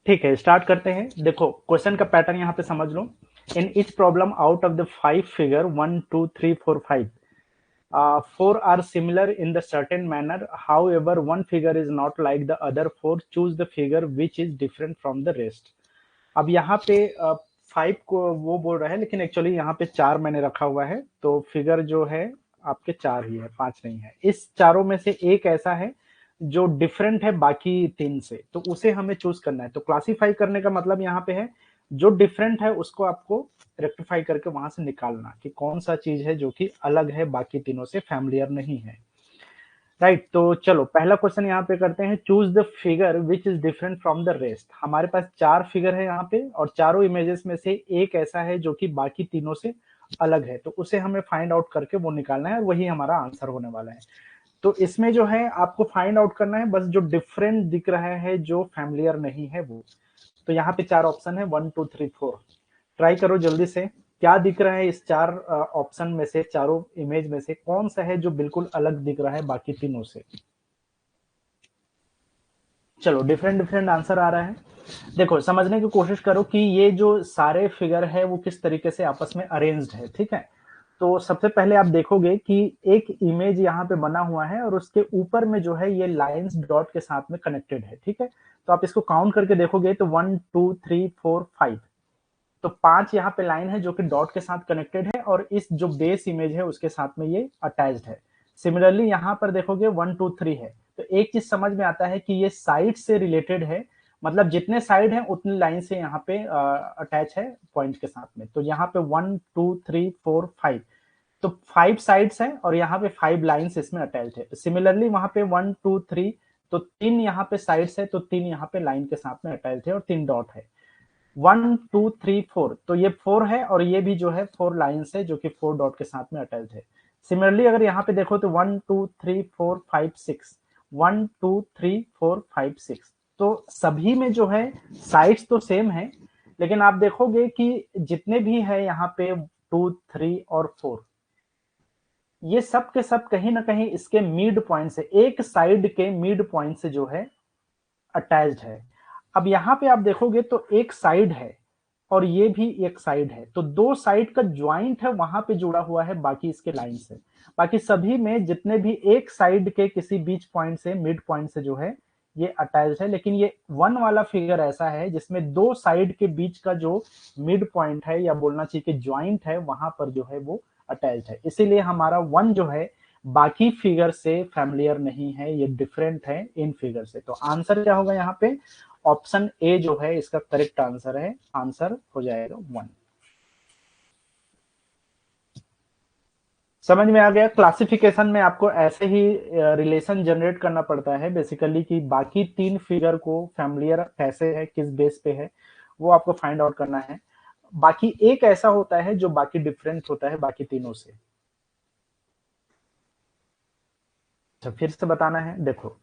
ठीक है, स्टार्ट करते हैं। देखो क्वेश्चन का पैटर्न यहाँ पे समझ लो। In each problem out of the 5 figure 1 2 3 4 5 4 are similar in the certain manner, however one figure is not like the other 4, choose the figure which is different from the rest। अब यहाँ पे 5 को वो बोल रहा है, लेकिन एक्चुअली यहाँ पे 4 मैंने रखा हुआ है, तो फिगर जो है आपके 4 ही है, 5 नहीं है। इस चारों में से एक ऐसा है जो डिफरेंट है बाकी 3 से, तो उसे हमें चूज करना है। तो क्लासीफाई करने का मतलब यहाँ पे है जो डिफरेंट है उसको आपको रेक्टिफाई करके वहां से निकालना कि कौन सा चीज है जो कि अलग है, बाकी तीनों से फैमिलियर नहीं है। राइट, तो चलो पहला क्वेश्चन यहाँ पे करते हैं। Choose the figure which is different from the rest. हमारे पास 4 फिगर है यहाँ पे, और चारों इमेजेस में से एक ऐसा है जो कि बाकी तीनों से अलग है, तो उसे हमें फाइंड आउट करके वो निकालना है, और वही हमारा आंसर होने वाला है। तो इसमें जो है आपको फाइंड आउट करना है बस जो डिफरेंट दिख रहा है, जो फैमिलियर नहीं है वो। तो यहाँ पे 4 ऑप्शन है, 1 2 3 4। ट्राई करो जल्दी से, क्या दिख रहा है इस 4 ऑप्शन में से, चारों इमेज में से कौन सा है जो बिल्कुल अलग दिख रहा है बाकी तीनों से। चलो डिफरेंट डिफरेंट आंसर आ रहा है। देखो समझने की कोशिश करो कि ये जो सारे फिगर है वो किस तरीके से आपस में अरेंज्ड है। ठीक है, तो सबसे पहले आप देखोगे कि एक इमेज यहाँ पे बना हुआ है, और उसके ऊपर में जो है ये लाइंस डॉट के साथ में कनेक्टेड है। ठीक है, तो आप इसको काउंट करके देखोगे तो 1 2 3 4 5, तो 5 यहाँ पे लाइन है जो कि डॉट के साथ कनेक्टेड है, और इस जो बेस इमेज है उसके साथ में ये अटैच्ड है। सिमिलरली यहाँ पर देखोगे 1 2 3 है, तो एक चीज समझ में आता है कि ये साइड से रिलेटेड है, मतलब जितने साइड हैं उतनी लाइन से यहाँ पे अटैच है पॉइंट के साथ में। तो यहाँ पे 1 2 3 4 5, तो 5 साइड्स हैं और यहाँ पे 5 लाइंस इसमें अटैच है। सिमिलरली वहां पे 1 2 3, तो 3 यहाँ पे साइड्स है, तो 3 यहाँ पे लाइन के साथ में अटैच है, और 3 डॉट है। 1 2 3 4, तो ये 4 है, और ये भी जो है 4 लाइंस है जो कि 4 डॉट के साथ में अटैच है। सिमिलरली अगर यहाँ पे देखो तो 1 2 3 4 5 6, 1 2 3 4 5 6, तो सभी में जो है साइड्स तो सेम है, लेकिन आप देखोगे कि जितने भी है यहाँ पे 2 3 और 4, ये सब के सब कहीं ना कहीं इसके मिड पॉइंट से, एक साइड के मिड पॉइंट से जो है अटैच्ड है। अब यहाँ पे आप देखोगे तो एक साइड है और ये भी एक साइड है, तो दो साइड का ज्वाइंट है वहां पे जुड़ा हुआ है बाकी इसके लाइन से। बाकी सभी में जितने भी एक साइड के किसी बीच पॉइंट से, मिड पॉइंट से जो है ये अटैच्ड है, लेकिन ये 1 वाला फिगर ऐसा है जिसमें दो साइड के बीच का जो मिड पॉइंट है, या बोलना चाहिए कि ज्वाइंट है, वहां पर जो है वो अटैच्ड है। इसीलिए हमारा 1 जो है बाकी फिगर से फैमिलियर नहीं है, ये डिफरेंट है इन फिगर से। तो आंसर क्या होगा यहाँ पे, ऑप्शन ए जो है इसका करेक्ट आंसर है। आंसर हो जाएगा 1। समझ में आ गया। क्लासिफिकेशन में आपको ऐसे ही रिलेशन जनरेट करना पड़ता है बेसिकली, कि बाकी 3 फिगर को फैमिलियर कैसे है, किस बेस पे है, वो आपको फाइंड आउट करना है। बाकी एक ऐसा होता है जो बाकी डिफरेंट होता है बाकी तीनों से। अच्छा फिर से बताना है, देखो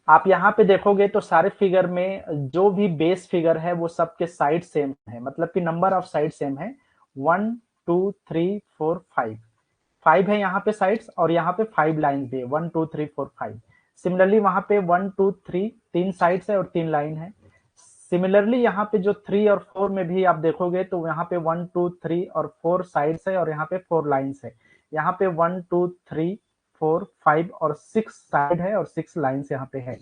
आप यहाँ पे देखोगे तो सारे फिगर में जो भी बेस फिगर है वो सबके साइड सेम है, मतलब कि नंबर ऑफ साइड सेम है। 1 2 3 4 5, 5 है यहाँ पे साइड्स, और यहाँ पे 5 लाइन भी है, 1 2 3 4 5। सिमिलरली वहां पे 1 2 3 3 साइड्स है और 3 लाइन है। सिमिलरली यहाँ पे जो 3 और 4 में भी आप देखोगे तो यहाँ पे 1 2 3 और 4 साइड्स है, और यहाँ पे 4 लाइन्स है। यहाँ पे 1 2 3 4 5 और 6 साइड है और 6 लाइन्स यहाँ पे है।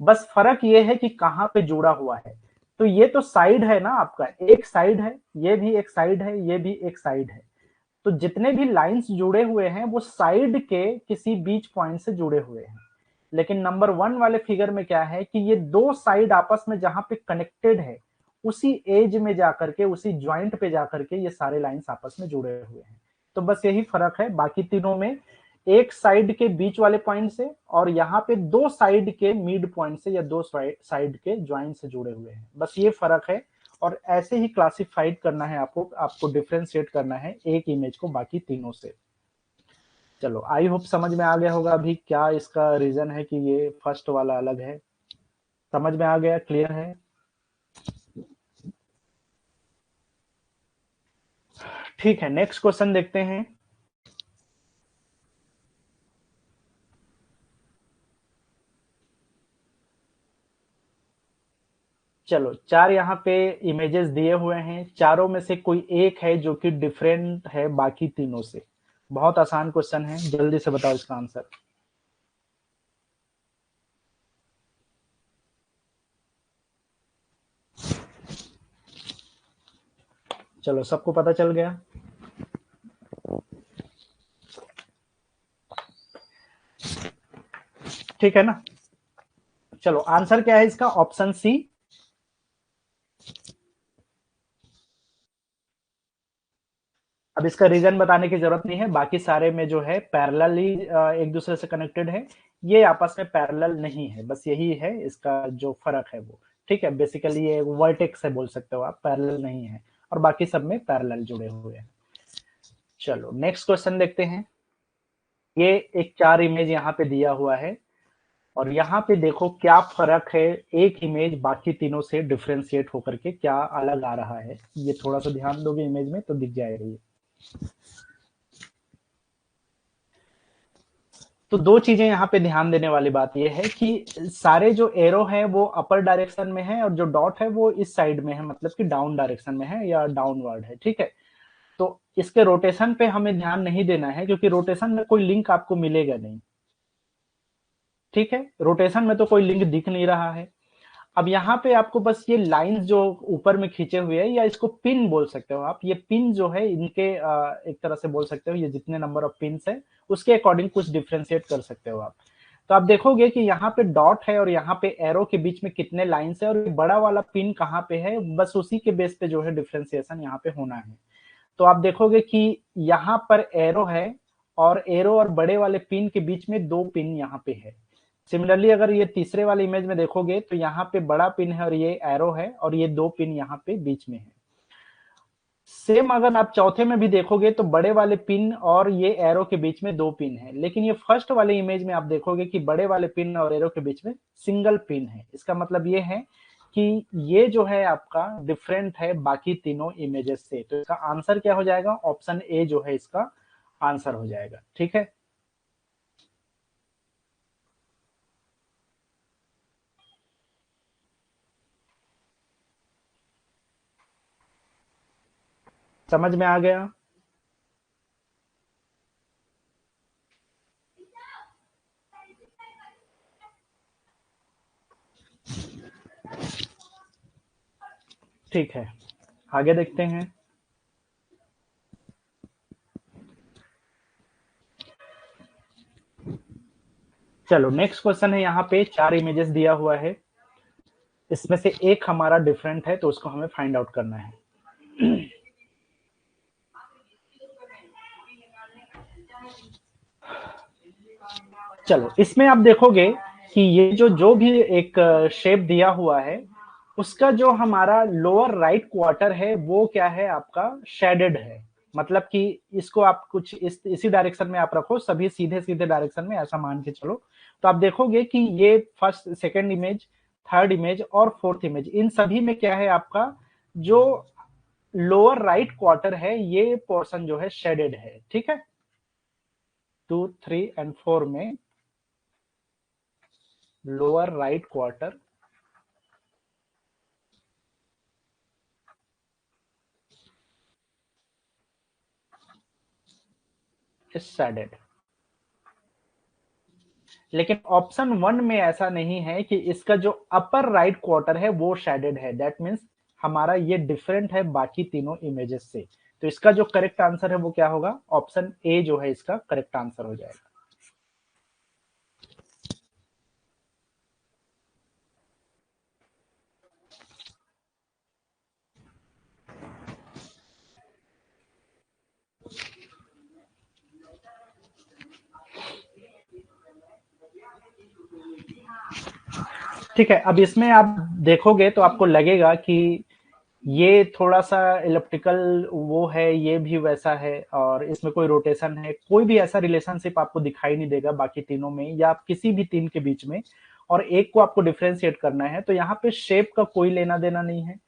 बस फर्क ये है कि कहाँ पे जुड़ा हुआ है। तो ये तो साइड है ना आपका, एक साइड है, ये भी एक साइड है, ये भी एक साइड है। तो जितने भी लाइंस जुड़े हुए हैं वो साइड के किसी बीच पॉइंट से जुड़े हुए हैं। लेकिन नंबर 1 वाले फिगर में क्या है कि ये दो साइड आपस में जहां पे कनेक्टेड है, उसी एज में जाकर के, उसी ज्वाइंट पे जाकर के ये सारे लाइंस आपस में जुड़े हुए हैं। तो बस यही फर्क है, बाकी तीनों में एक साइड के बीच वाले पॉइंट से, और यहाँ पे दो साइड के मिड पॉइंट से, या दो साइड के ज्वाइंट से जुड़े हुए हैं। बस ये फर्क है, और ऐसे ही क्लासिफाइड करना है आपको, आपको डिफ्रेंशिएट करना है एक इमेज को बाकी तीनों से। चलो आई होप समझ में आ गया होगा अभी क्या इसका रीजन है कि ये फर्स्ट वाला अलग है। समझ में आ गया, क्लियर है। ठीक है, नेक्स्ट क्वेश्चन देखते हैं। चलो 4 यहाँ पे इमेजेस दिए हुए हैं, चारों में से कोई एक है जो कि डिफरेंट है बाकी तीनों से। बहुत आसान क्वेश्चन है, जल्दी से बताओ इसका आंसर। चलो सबको पता चल गया। ठीक है ना। चलो आंसर क्या है इसका, ऑप्शन सी। अब इसका रीजन बताने की जरूरत नहीं है, बाकी सारे में जो है पैरेलली एक दूसरे से कनेक्टेड है, ये आपस में पैरेलल नहीं है, बस यही है इसका जो फर्क है वो। ठीक है, बेसिकली ये वर्टेक्स है बोल सकते हो आप, पैरेलल नहीं है, और बाकी सब में पैरेलल जुड़े हुए हैं। चलो नेक्स्ट क्वेश्चन देखते हैं। ये एक 4 इमेज यहाँ पे दिया हुआ है, और यहाँ पे देखो क्या फर्क है, एक इमेज बाकी तीनों से डिफ्रेंशिएट होकर के क्या अलग आ रहा है। ये थोड़ा सा ध्यान दोगे इमेज में तो दिख जाएगा ये। तो दो चीजें यहाँ पे ध्यान देने वाली बात यह है कि सारे जो एरो है वो अपर डायरेक्शन में है, और जो डॉट है वो इस साइड में है, मतलब कि डाउन डायरेक्शन में है या डाउनवर्ड है। ठीक है, तो इसके रोटेशन पे हमें ध्यान नहीं देना है, क्योंकि रोटेशन में कोई लिंक आपको मिलेगा नहीं। ठीक है, रोटेशन में तो कोई लिंक दिख नहीं रहा है। अब यहाँ पे आपको बस ये लाइंस जो ऊपर में खींचे हुए हैं, या इसको पिन बोल सकते हो आप, ये पिन जो है इनके एक तरह से बोल सकते हो, ये जितने नंबर ऑफ पिन्स है उसके अकॉर्डिंग कुछ डिफ्रेंशिएट कर सकते हो आप। तो आप देखोगे कि यहाँ पे डॉट है और यहाँ पे एरो के बीच में कितने लाइंस है, और बड़ा वाला पिन कहाँ पे है, बस उसी के बेस पे जो है डिफ्रेंसिएशन यहाँ पे होना है। तो आप देखोगे कि यहाँ पर एरो है, और एरो और बड़े वाले पिन के बीच में 2 पिन यहाँ पे है। सिमिलरली अगर ये तीसरे वाले इमेज में देखोगे तो यहाँ पे बड़ा पिन है और ये एरो है, और ये 2 पिन यहाँ पे बीच में है। सेम अगर आप चौथे में भी देखोगे तो बड़े वाले पिन और ये एरो के बीच में 2 पिन है, लेकिन ये फर्स्ट वाले इमेज में आप देखोगे कि बड़े वाले पिन और एरो के बीच में सिंगल पिन है। इसका मतलब ये है कि ये जो है आपका डिफरेंट है बाकी तीनों इमेजेस से। तो इसका आंसर क्या हो जाएगा, ऑप्शन ए जो है इसका आंसर हो जाएगा। ठीक है, समझ में आ गया। ठीक है, आगे देखते हैं। चलो नेक्स्ट क्वेश्चन है, यहाँ पे 4 इमेजेस दिया हुआ है, इसमें से एक हमारा डिफरेंट है, तो उसको हमें फाइंड आउट करना है। चलो इसमें आप देखोगे कि ये जो जो भी एक शेप दिया हुआ है, उसका जो हमारा लोअर राइट क्वार्टर है वो क्या है आपका, शेडेड है। मतलब कि इसको आप कुछ इसी डायरेक्शन में आप रखो, सभी सीधे सीधे डायरेक्शन में, ऐसा मान के चलो। तो आप देखोगे कि ये first, second image, third image और फोर्थ इमेज, इन सभी में क्या है आपका जो लोअर राइट क्वार्टर है, ये पोर्शन जो है शेडेड है। ठीक है, 2, 3 एंड 4 में lower right quarter is shaded. लेकिन ऑप्शन 1 में ऐसा नहीं है कि इसका जो अपर राइट क्वार्टर है वो शेडेड है, दैट मीन्स हमारा ये डिफरेंट है बाकी तीनों इमेजेस से। तो इसका जो करेक्ट आंसर है वो क्या होगा, ऑप्शन ए जो है इसका करेक्ट आंसर हो जाएगा। ठीक है, अब इसमें आप देखोगे तो आपको लगेगा कि ये थोड़ा सा इलेप्टिकल वो है, ये भी वैसा है, और इसमें कोई रोटेशन है, कोई भी ऐसा रिलेशनशिप आपको दिखाई नहीं देगा बाकी तीनों में या किसी भी तीन के बीच में, और एक को आपको डिफ्रेंशिएट करना है। तो यहाँ पे शेप का कोई लेना देना नहीं है,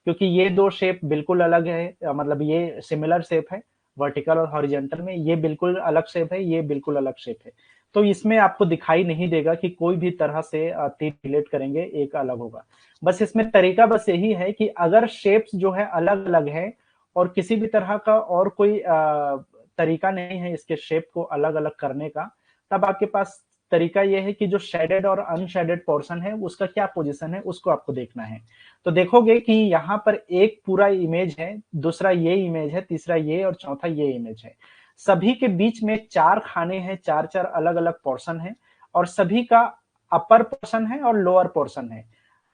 क्योंकि ये दो शेप बिल्कुल अलग है, मतलब ये सिमिलर शेप है, वर्टिकल और हॉरिजेंटल में ये बिल्कुल अलग शेप है, ये बिल्कुल अलग शेप है। तो इसमें आपको दिखाई नहीं देगा कि कोई भी तरह से तीन रिलेट करेंगे एक अलग होगा। बस इसमें तरीका बस यही है कि अगर शेप्स जो है अलग अलग है और किसी भी तरह का और कोई तरीका नहीं है इसके शेप को अलग अलग करने का, तब आपके पास तरीका यह है कि जो शेडेड और अनशेडेड पोर्शन है उसका क्या पोजीशन है उसको आपको देखना है। तो देखोगे कि यहाँ पर एक पूरा इमेज है, दूसरा ये इमेज है, तीसरा ये और चौथा ये इमेज है। सभी के बीच में चार खाने हैं, चार चार अलग अलग पोर्शन है और सभी का अपर पोर्शन है और लोअर पोर्शन है।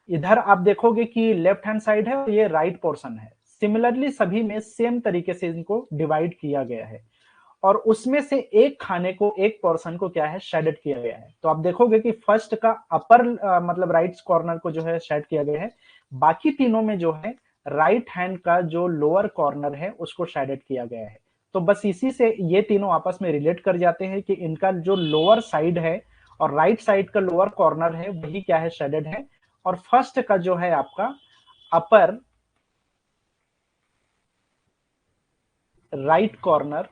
इधर आप देखोगे कि लेफ्ट हैंड साइड है और ये राइट पोर्शन है। सिमिलरली सभी में सेम तरीके से इनको डिवाइड किया गया है और उसमें से एक खाने को, एक पोर्शन को क्या है, शेडेड किया गया है। तो आप देखोगे कि फर्स्ट का अपर मतलब राइट कॉर्नर को जो है शेड किया गया है, बाकी तीनों में जो है राइट हैंड का जो लोअर कॉर्नर है उसको शेडेड किया गया है। तो बस इसी से ये तीनों आपस में रिलेट कर जाते हैं कि इनका जो लोअर साइड है और राइट साइड का लोअर कॉर्नर है वही क्या है, शेडेड है। और फर्स्ट का जो है आपका अपर राइट कॉर्नर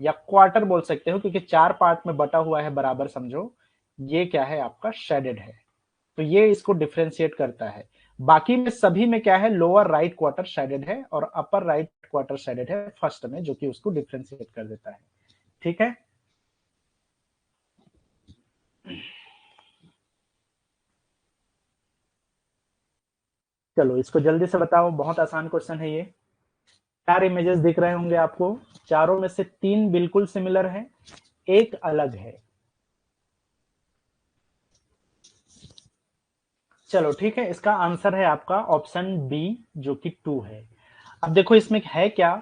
या क्वार्टर बोल सकते हो क्योंकि चार पार्ट में बटा हुआ है बराबर समझो, ये क्या है आपका शेडेड है। तो ये इसको डिफरेंशिएट करता है। बाकी में सभी में क्या है, लोअर राइट क्वार्टर शेडेड है और अपर राइट क्वार्टर शेडेड है फर्स्ट में, जो कि उसको डिफरेंशिएट कर देता है। ठीक है, चलो इसको जल्दी से बताओ, बहुत आसान क्वेश्चन है ये। चार इमेजेस दिख रहे होंगे आपको, चारों में से तीन बिल्कुल सिमिलर है, एक अलग है। चलो ठीक है, इसका आंसर है आपका ऑप्शन बी जो कि 2 है। अब देखो इसमें है क्या,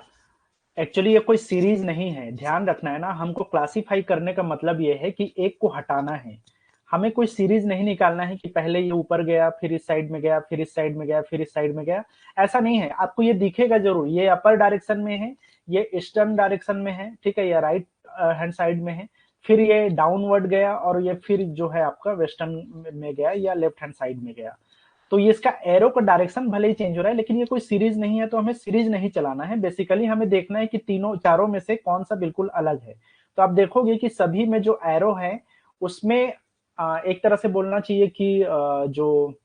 एक्चुअली ये कोई सीरीज नहीं है, ध्यान रखना है ना। हमको क्लासिफाई करने का मतलब ये है कि एक को हटाना है, हमें कोई सीरीज नहीं निकालना है कि पहले ये ऊपर गया, फिर इस साइड में गया, फिर इस साइड में गया, फिर इस साइड में गया। ऐसा नहीं है, आपको ये दिखेगा जरूर, ये अपर डायरेक्शन में है, ये ईस्टर्न डायरेक्शन में है, ठीक है, या राइट हैंड साइड में है, फिर ये डाउनवर्ड गया और ये फिर जो है आपका वेस्टर्न में गया या लेफ्ट हैंड साइड में गया। तो ये इसका एरो का डायरेक्शन भले ही चेंज हो रहा है, लेकिन ये कोई सीरीज नहीं है, तो हमें सीरीज नहीं चलाना है। बेसिकली हमें देखना है कि तीनों चारों में से कौन सा बिल्कुल अलग है। तो आप देखोगे कि सभी में जो एरो है उसमें एक तरह से बोलना चाहिए कि जो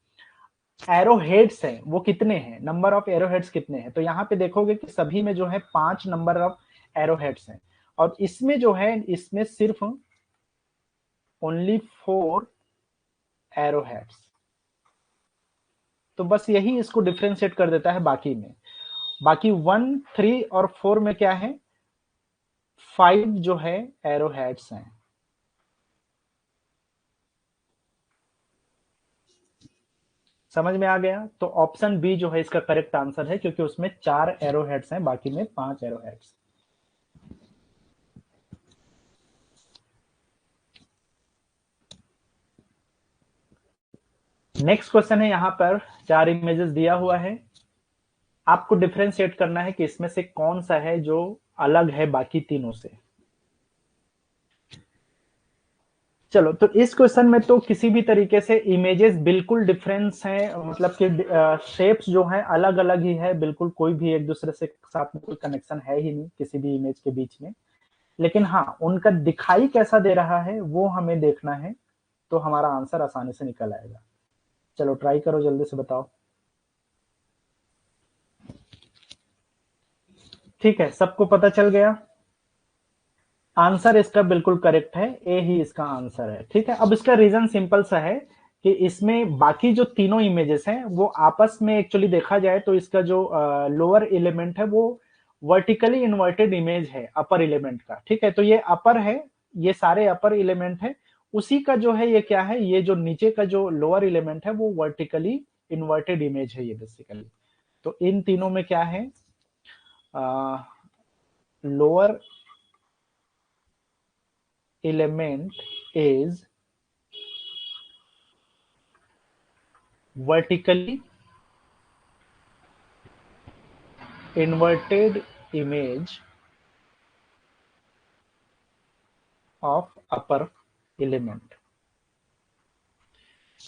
एरो हेड्स हैं वो कितने हैं, नंबर ऑफ एरो हेड्स कितने हैं। तो यहाँ पे देखोगे कि सभी में जो है 5 नंबर ऑफ एरो हेड्स हैं और इसमें जो है इसमें सिर्फ ओनली 4 एरो हेड्स। तो बस यही इसको डिफ्रेंशिएट कर देता है बाकी में। बाकी 1, 3 और 4 में क्या है, 5 जो है एरो हेड्स हैं। समझ में आ गया? तो ऑप्शन बी जो है इसका करेक्ट आंसर है, क्योंकि उसमें 4 एरो हेड्स हैं, बाकी में 5 एरो हेड्स। नेक्स्ट क्वेश्चन है, यहां पर 4 इमेजेस दिया हुआ है, आपको डिफरेंशिएट करना है कि इसमें से कौन सा है जो अलग है बाकी तीनों से। चलो, तो इस क्वेश्चन में तो किसी भी तरीके से इमेजेस बिल्कुल डिफरेंस हैं, मतलब कि शेप्स जो हैं अलग अलग ही है, बिल्कुल कोई भी एक दूसरे से साथ में कोई कनेक्शन है ही नहीं किसी भी इमेज के बीच में। लेकिन हाँ, उनका दिखाई कैसा दे रहा है वो हमें देखना है, तो हमारा आंसर आसानी से निकल आएगा। चलो ट्राई करो, जल्दी से बताओ। ठीक है, सबको पता चल गया? आंसर इसका बिल्कुल करेक्ट है, ए ही इसका आंसर है। ठीक है, अब इसका रीजन सिंपल सा है कि इसमें बाकी जो तीनों इमेजेस हैं वो आपस में एक्चुअली देखा जाए तो इसका जो लोअर एलिमेंट है वो वर्टिकली इन्वर्टेड इमेज है अपर एलिमेंट का। ठीक है, तो ये अपर है, ये सारे अपर एलिमेंट है, उसी का जो है ये क्या है, ये जो नीचे का जो लोअर एलिमेंट है वो वर्टिकली इन्वर्टेड इमेज है ये बेसिकली। तो इन तीनों में क्या है, lower element is vertically inverted image of upper element।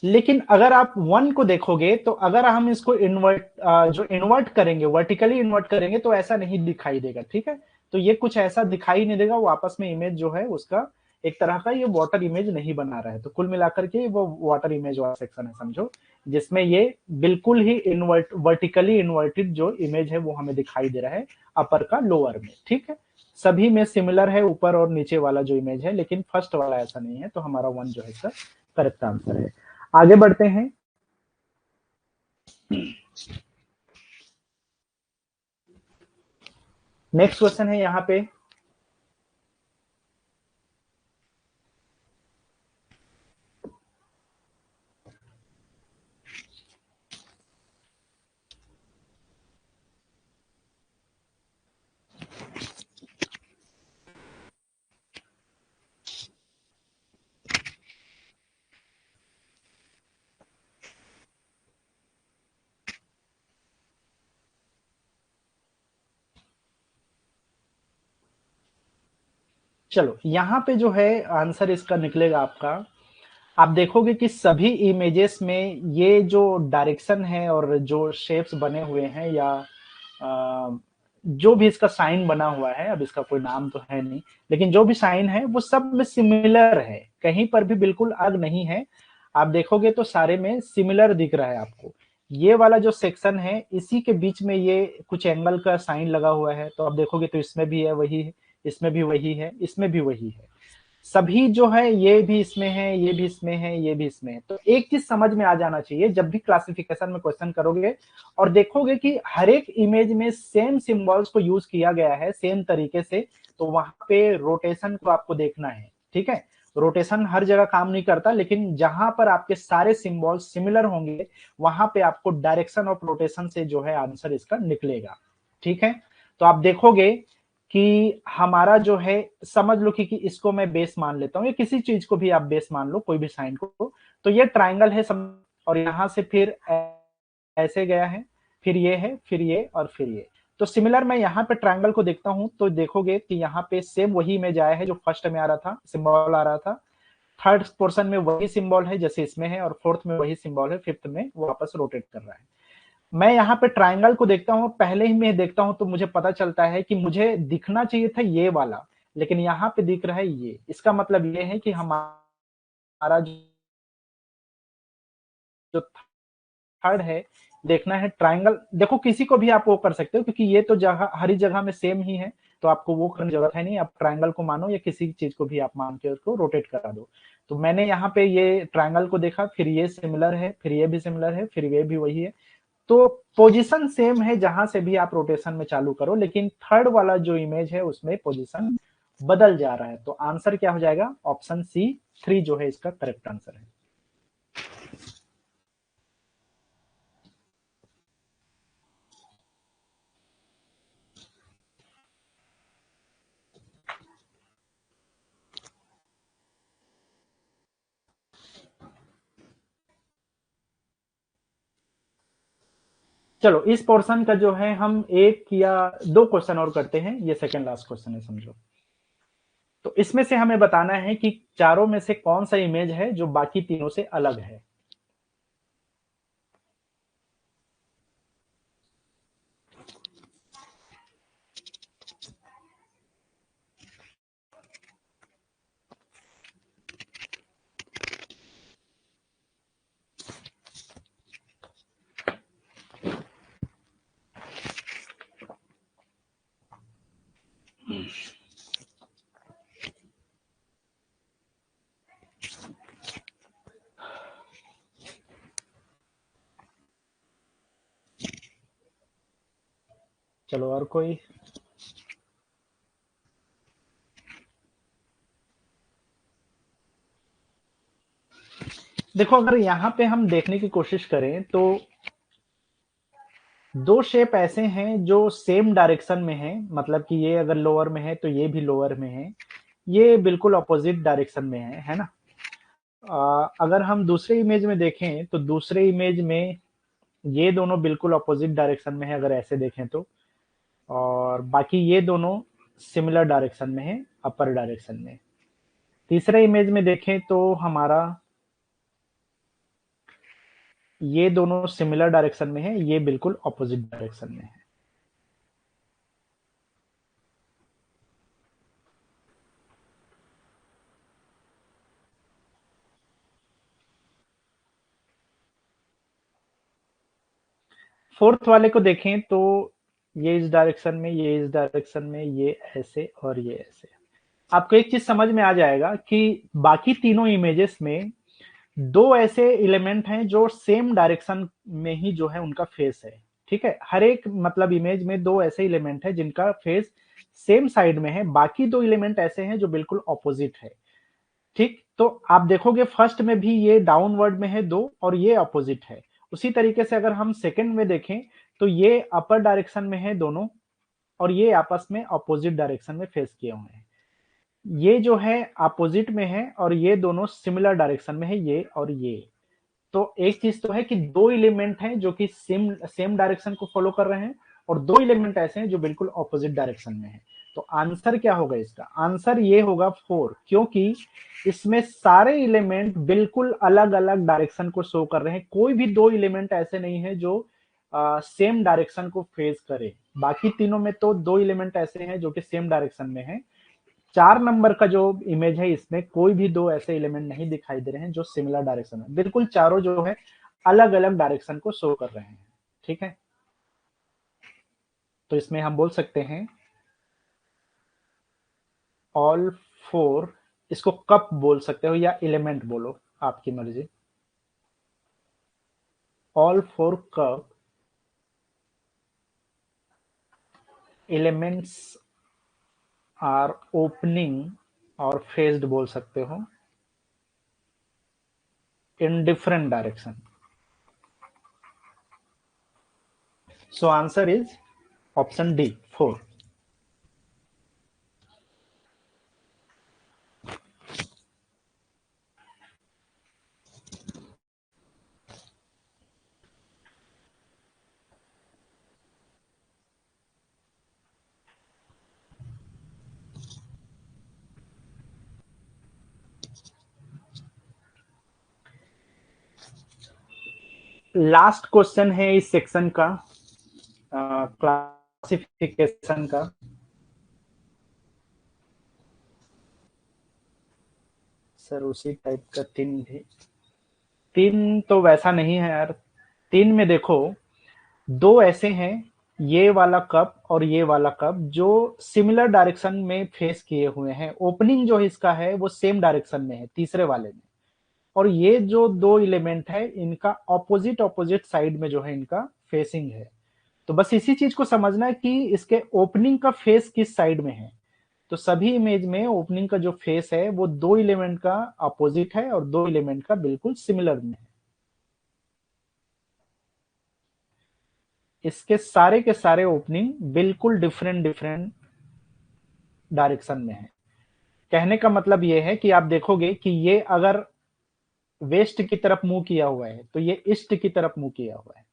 लेकिन अगर आप 1 को देखोगे तो अगर हम इसको जो इन्वर्ट करेंगे, वर्टिकली इन्वर्ट करेंगे, तो ऐसा नहीं दिखाई देगा। ठीक है, तो ये कुछ ऐसा दिखाई नहीं देगा, वो आपस में इमेज जो है उसका एक तरह का ये वाटर इमेज नहीं बना रहा है। तो कुल मिलाकर के वो वाटर इमेज वाला सेक्शन है समझो, जिसमें ये बिल्कुल ही वर्टिकली इन्वर्टेड जो इमेज है वो हमें दिखाई दे रहा है अपर का लोअर में। ठीक है, सभी में सिमिलर है ऊपर और नीचे वाला जो इमेज है, लेकिन फर्स्ट वाला ऐसा नहीं है। तो हमारा 1 जो है इसका करेक्ट आंसर है। आगे बढ़ते हैं। नेक्स्ट क्वेश्चन है यहाँ पे, चलो यहाँ पे जो है आंसर इसका निकलेगा आपका, आप देखोगे कि सभी इमेजेस में ये जो डायरेक्शन है और जो शेप्स बने हुए हैं या जो भी इसका साइन बना हुआ है, अब इसका कोई नाम तो है नहीं, लेकिन जो भी साइन है वो सब में सिमिलर है, कहीं पर भी बिल्कुल अलग नहीं है। आप देखोगे तो सारे में सिमिलर दिख रहा है आपको। ये वाला जो सेक्शन है इसी के बीच में ये कुछ एंगल का साइन लगा हुआ है, तो आप देखोगे तो इसमें भी है वही है, इसमें भी वही है, इसमें भी वही है। सभी जो है ये भी इसमें है, ये भी इसमें है, ये भी इसमें है। तो एक चीज समझ में आ जाना चाहिए, जब भी क्लासिफिकेशन में क्वेश्चन करोगे और देखोगे कि हर एक इमेज में सेम सिंबल्स को यूज किया गया है सेम तरीके से, तो वहां पे रोटेशन को आपको देखना है। ठीक है, रोटेशन हर जगह काम नहीं करता, लेकिन जहां पर आपके सारे सिंबल्स सिमिलर होंगे वहां पे आपको डायरेक्शन ऑफ रोटेशन से जो है आंसर इसका निकलेगा। ठीक है, तो आप देखोगे कि हमारा जो है, समझ लो कि इसको मैं बेस मान लेता हूं, या किसी चीज को भी आप बेस मान लो, कोई भी साइन को। तो ये ट्राइंगल है और यहां से फिर ऐसे गया है, फिर ये है, फिर ये और फिर ये। तो सिमिलर मैं यहाँ पे ट्राइंगल को देखता हूं तो देखोगे कि यहाँ पे सेम वही इमेज आया है जो फर्स्ट में आ रहा था, सिंबल आ रहा था। थर्ड पोर्शन में वही सिंबल है जैसे इसमें है, और फोर्थ में वही सिंबल है, फिफ्थ में वो वापस रोटेट कर रहा है। मैं यहाँ पे ट्राइंगल को देखता हूँ, पहले ही मैं देखता हूँ तो मुझे पता चलता है कि मुझे दिखना चाहिए था ये वाला, लेकिन यहाँ पे दिख रहा है ये। इसका मतलब ये है कि हमारा जो थर्ड है, देखना है ट्राइंगल। देखो किसी को भी आप वो कर सकते हो, क्योंकि ये तो जगह हर जगह में सेम ही है, तो आपको वो करने की जरूरत है नहीं। आप ट्राइंगल को मानो या किसी चीज को भी आप मान के उसको रोटेट करा दो। तो मैंने यहाँ पे ये ट्राइंगल को देखा, फिर ये सिमिलर है, फिर ये भी सिमिलर है, फिर ये भी वही है। तो पोजीशन सेम है जहां से भी आप रोटेशन में चालू करो, लेकिन थर्ड वाला जो इमेज है उसमें पोजीशन बदल जा रहा है। तो आंसर क्या हो जाएगा? ऑप्शन सी 3 जो है इसका करेक्ट आंसर है। चलो इस पोर्शन का जो है हम एक या दो क्वेश्चन और करते हैं, ये सेकंड लास्ट क्वेश्चन है समझो। तो इसमें से हमें बताना है कि चारों में से कौन सा इमेज है जो बाकी तीनों से अलग है। चलो और कोई? देखो अगर यहाँ पे हम देखने की कोशिश करें तो दो शेप ऐसे हैं जो सेम डायरेक्शन में है, मतलब कि ये अगर लोअर में है तो ये भी लोअर में है, ये बिल्कुल अपोजिट डायरेक्शन में है ना। अगर हम दूसरे इमेज में देखें तो दूसरे इमेज में ये दोनों बिल्कुल अपोजिट डायरेक्शन में है अगर ऐसे देखें तो, और बाकी ये दोनों सिमिलर डायरेक्शन में है, अपर डायरेक्शन में। तीसरे इमेज में देखें तो हमारा ये दोनों सिमिलर डायरेक्शन में है, ये बिल्कुल अपोजिट डायरेक्शन में है। फोर्थ वाले को देखें तो ये इस डायरेक्शन में, ये इस डायरेक्शन में, ये ऐसे और ये ऐसे। आपको एक चीज समझ में आ जाएगा कि बाकी तीनों इमेजेस में दो ऐसे एलिमेंट हैं जो सेम डायरेक्शन में ही जो है उनका फेस है। ठीक है, हर एक मतलब इमेज में दो ऐसे एलिमेंट है जिनका फेस सेम साइड में है, बाकी दो एलिमेंट ऐसे हैं जो बिल्कुल ऑपोजिट है। ठीक, तो आप देखोगे फर्स्ट में भी ये डाउनवर्ड में है दो और ये अपोजिट है। उसी तरीके से अगर हम सेकंड में देखें तो ये अपर डायरेक्शन में है दोनों और ये आपस में अपोजिट डायरेक्शन में फेस किए हुए हैं। ये जो है अपोजिट में है और ये दोनों सिमिलर डायरेक्शन में है, ये और ये। तो एक चीज तो है कि दो एलिमेंट हैं जो कि सेम सेम डायरेक्शन को फॉलो कर रहे हैं और दो एलिमेंट ऐसे हैं जो बिल्कुल ऑपोजिट डायरेक्शन में है। तो आंसर क्या होगा इसका? आंसर ये होगा 4, क्योंकि इसमें सारे एलिमेंट बिल्कुल अलग अलग डायरेक्शन को शो कर रहे हैं। कोई भी दो एलिमेंट ऐसे नहीं है जो सेम डायरेक्शन को फेस करे। बाकी तीनों में तो दो एलिमेंट ऐसे हैं जो कि सेम डायरेक्शन में है। 4 नंबर का जो इमेज है इसमें कोई भी दो ऐसे एलिमेंट नहीं दिखाई दे रहे हैं जो सिमिलर डायरेक्शन में, बिल्कुल चारों जो है अलग अलग डायरेक्शन को शो कर रहे हैं। ठीक है, तो इसमें हम बोल सकते हैं ऑल फोर। इसको कप बोल सकते हो या एलिमेंट बोलो, आपकी मर्जी। All four cup elements are opening और फेस्ड बोल सकते हो in different direction. So answer is option D, 4। Last question है इस सेक्शन का, क्लासिफिकेशन का। सर उसी टाइप का तीन भी, तीन तो वैसा नहीं है यार। तीन में देखो, दो ऐसे हैं, ये वाला कप और ये वाला कप जो सिमिलर डायरेक्शन में फेस किए हुए हैं। ओपनिंग जो इसका है वो सेम डायरेक्शन में है तीसरे वाले में। और ये जो दो एलिमेंट है इनका ऑपोजिट ऑपोजिट साइड में जो है इनका फेसिंग है। तो बस इसी चीज को समझना है कि इसके ओपनिंग का फेस किस साइड में है। तो सभी इमेज में ओपनिंग का जो फेस है वो दो एलिमेंट का अपोजिट है और दो एलिमेंट का बिल्कुल सिमिलर में है। इसके सारे के सारे ओपनिंग बिल्कुल डिफरेंट डिफरेंट डायरेक्शन में है। कहने का मतलब ये है कि आप देखोगे कि ये अगर वेस्ट की तरफ मुंह किया हुआ है तो ये ईस्ट की तरफ मुंह किया हुआ है।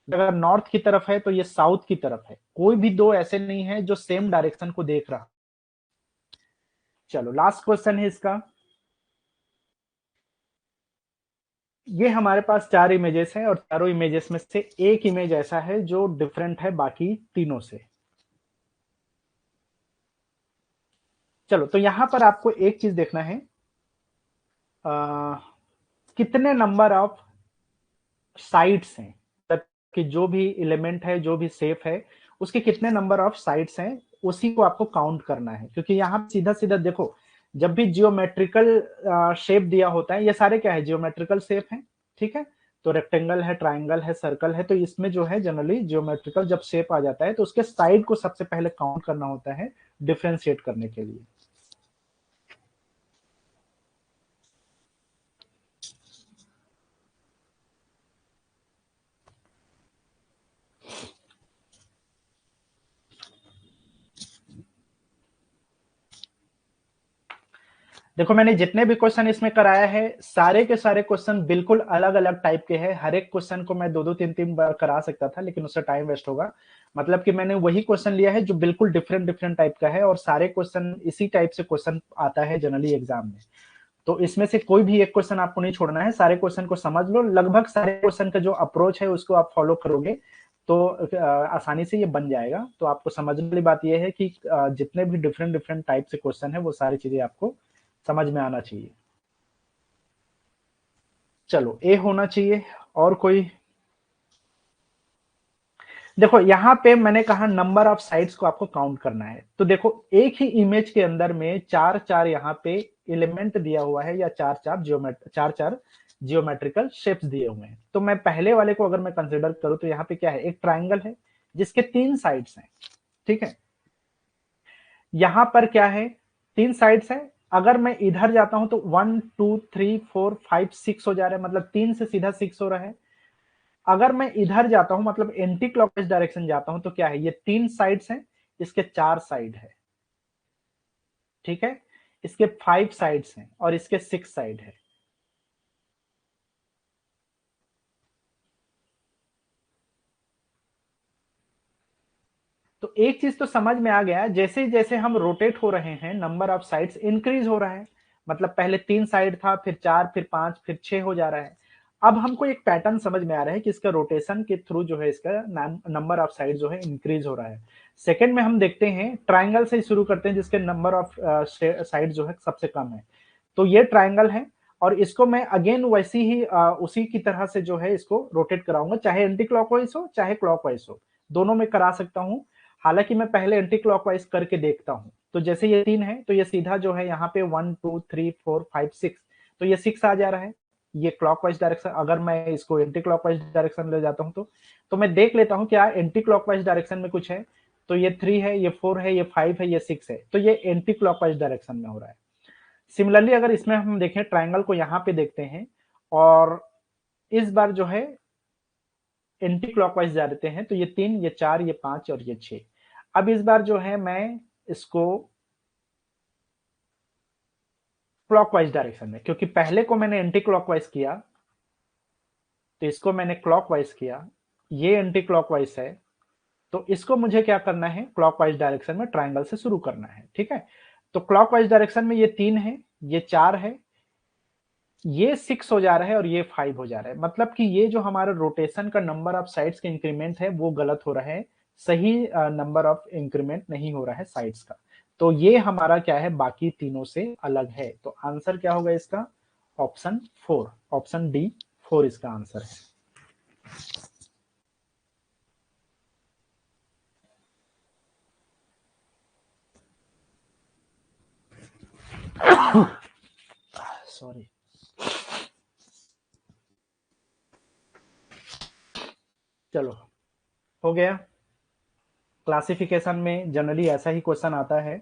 अगर नॉर्थ की तरफ है तो ये साउथ की तरफ है। कोई भी दो ऐसे नहीं है जो सेम डायरेक्शन को देख रहा। चलो लास्ट क्वेश्चन है इसका। ये हमारे पास चार इमेजेस हैं और चारों इमेजेस में से एक इमेज ऐसा है जो डिफरेंट है बाकी तीनों से। चलो तो यहां पर आपको एक चीज देखना है, आ, कितने नंबर ऑफ साइड्स हैं, तब कि जो भी एलिमेंट है जो भी शेप है उसके कितने नंबर ऑफ साइड्स हैं, उसी को आपको काउंट करना है। क्योंकि यहाँ सीधा सीधा देखो, जब भी जियोमेट्रिकल शेप दिया होता है, ये सारे क्या है, जियोमेट्रिकल शेप है। ठीक है, तो रेक्टेंगल है, ट्राइंगल है, सर्कल है, तो इसमें जो है जनरली जियोमेट्रिकल जब शेप आ जाता है तो उसके साइड को सबसे पहले काउंट करना होता है डिफ्रेंशिएट करने के लिए। देखो मैंने जितने भी क्वेश्चन इसमें कराया है सारे के सारे क्वेश्चन बिल्कुल अलग अलग टाइप के हैं। हर एक क्वेश्चन को मैं दो दो तीन तीन बार करा सकता था लेकिन उससे टाइम वेस्ट होगा। मतलब कि मैंने वही क्वेश्चन लिया है जो बिल्कुल डिफरेंट डिफरेंट टाइप का है और सारे क्वेश्चन इसी टाइप से क्वेश्चन आता है जनरली एग्जाम में। तो इसमें से कोई भी एक क्वेश्चन आपको नहीं छोड़ना है, सारे क्वेश्चन को समझ लो। लगभग सारे क्वेश्चन का जो अप्रोच है उसको आप फॉलो करोगे तो आसानी से ये बन जाएगा। तो आपको समझने वाली बात यह है कि जितने भी डिफरेंट डिफरेंट टाइप से क्वेश्चन है वो सारी चीजें आपको समझ में आना चाहिए। चलो ए होना चाहिए। और कोई? देखो यहाँ पे मैंने कहा नंबर ऑफ साइड्स को आपको काउंट करना है, तो देखो एक ही इमेज के अंदर में चार चार यहाँ पे एलिमेंट दिया हुआ है या चार चार जियोमेट्रिकल शेप्स दिए हुए हैं। तो मैं पहले वाले को अगर मैं कंसिडर करूं तो यहाँ पे क्या है, एक ट्राइंगल है जिसके 3 साइड्स हैं, ठीक है। यहां पर क्या है, 3 साइड्स है। अगर मैं इधर जाता हूं तो 1 2 3 4 5 6 हो जा रहा है, मतलब 3 से सीधा 6 हो रहा है। अगर मैं इधर जाता हूं मतलब एंटी क्लॉकवाइज डायरेक्शन जाता हूं तो क्या है, ये 3 साइड्स हैं, इसके 4 साइड है, ठीक है। इसके 5 साइड्स हैं और इसके 6 साइड है। तो एक चीज तो समझ में आ गया, जैसे जैसे हम रोटेट हो रहे हैं नंबर ऑफ साइड्स इंक्रीज हो रहा है। मतलब पहले 3 साइड था, फिर 4, फिर 5, फिर 6 हो जा रहा है। अब हमको एक पैटर्न समझ में आ रहा है कि इसका रोटेशन के थ्रू जो है इसका नंबर ऑफ साइड जो है इंक्रीज हो रहा है। सेकंड में हम देखते हैं ट्राइंगल से शुरू करते हैं जिसके नंबर ऑफ साइड जो है सबसे कम है। तो ये ट्राइंगल है और इसको मैं अगेन वैसी ही उसी की तरह से जो है इसको रोटेट कराऊंगा, चाहे एंटी क्लॉकवाइज हो चाहे क्लॉकवाइज हो, दोनों में करा सकता हूं। हालांकि मैं पहले एंटी क्लॉकवाइज करके देखता हूं। तो जैसे ये 3 है तो ये सीधा जो है यहाँ पे 1 2 3 4 5 6, तो ये 6 आ जा रहा है। ये क्लॉकवाइज डायरेक्शन, अगर मैं इसको एंटी क्लॉकवाइज डायरेक्शन ले जाता हूँ तो मैं देख लेता हूँ क्या एंटी क्लॉकवाइज डायरेक्शन में कुछ है। तो ये 3 है, ये 4 है, ये 5 है, ये 6 है, तो ये एंटी क्लॉकवाइज डायरेक्शन में हो रहा है। सिमिलरली अगर इसमें हम देखें ट्राइंगल को यहाँ पे देखते हैं और इस बार जो है एंटी क्लॉकवाइज जा देते हैं, तो ये 3, ये 4, ये 5 और ये 6। अब इस बार जो है मैं इसको क्लॉकवाइज डायरेक्शन में, क्योंकि पहले को मैंने एंटी क्लॉकवाइज किया तो इसको मैंने क्लॉकवाइज किया, ये एंटी क्लॉकवाइज है, तो इसको मुझे क्या करना है, क्लॉकवाइज डायरेक्शन में ट्राइंगल से शुरू करना है, ठीक है। तो क्लॉकवाइज डायरेक्शन में ये 3 है, ये 4 है, ये 6 हो जा रहा है और ये 5 हो जा रहा है। मतलब कि ये जो हमारा रोटेशन का नंबर ऑफ साइड्स का इंक्रीमेंट है वो गलत हो रहा है, सही नंबर ऑफ इंक्रीमेंट नहीं हो रहा है साइड्स का। तो ये हमारा क्या है, बाकी तीनों से अलग है। तो आंसर क्या होगा इसका, ऑप्शन 4, ऑप्शन डी 4 इसका आंसर है। सॉरी। चलो, हो गया। क्लासिफिकेशन में जनरली ऐसा ही क्वेश्चन आता है,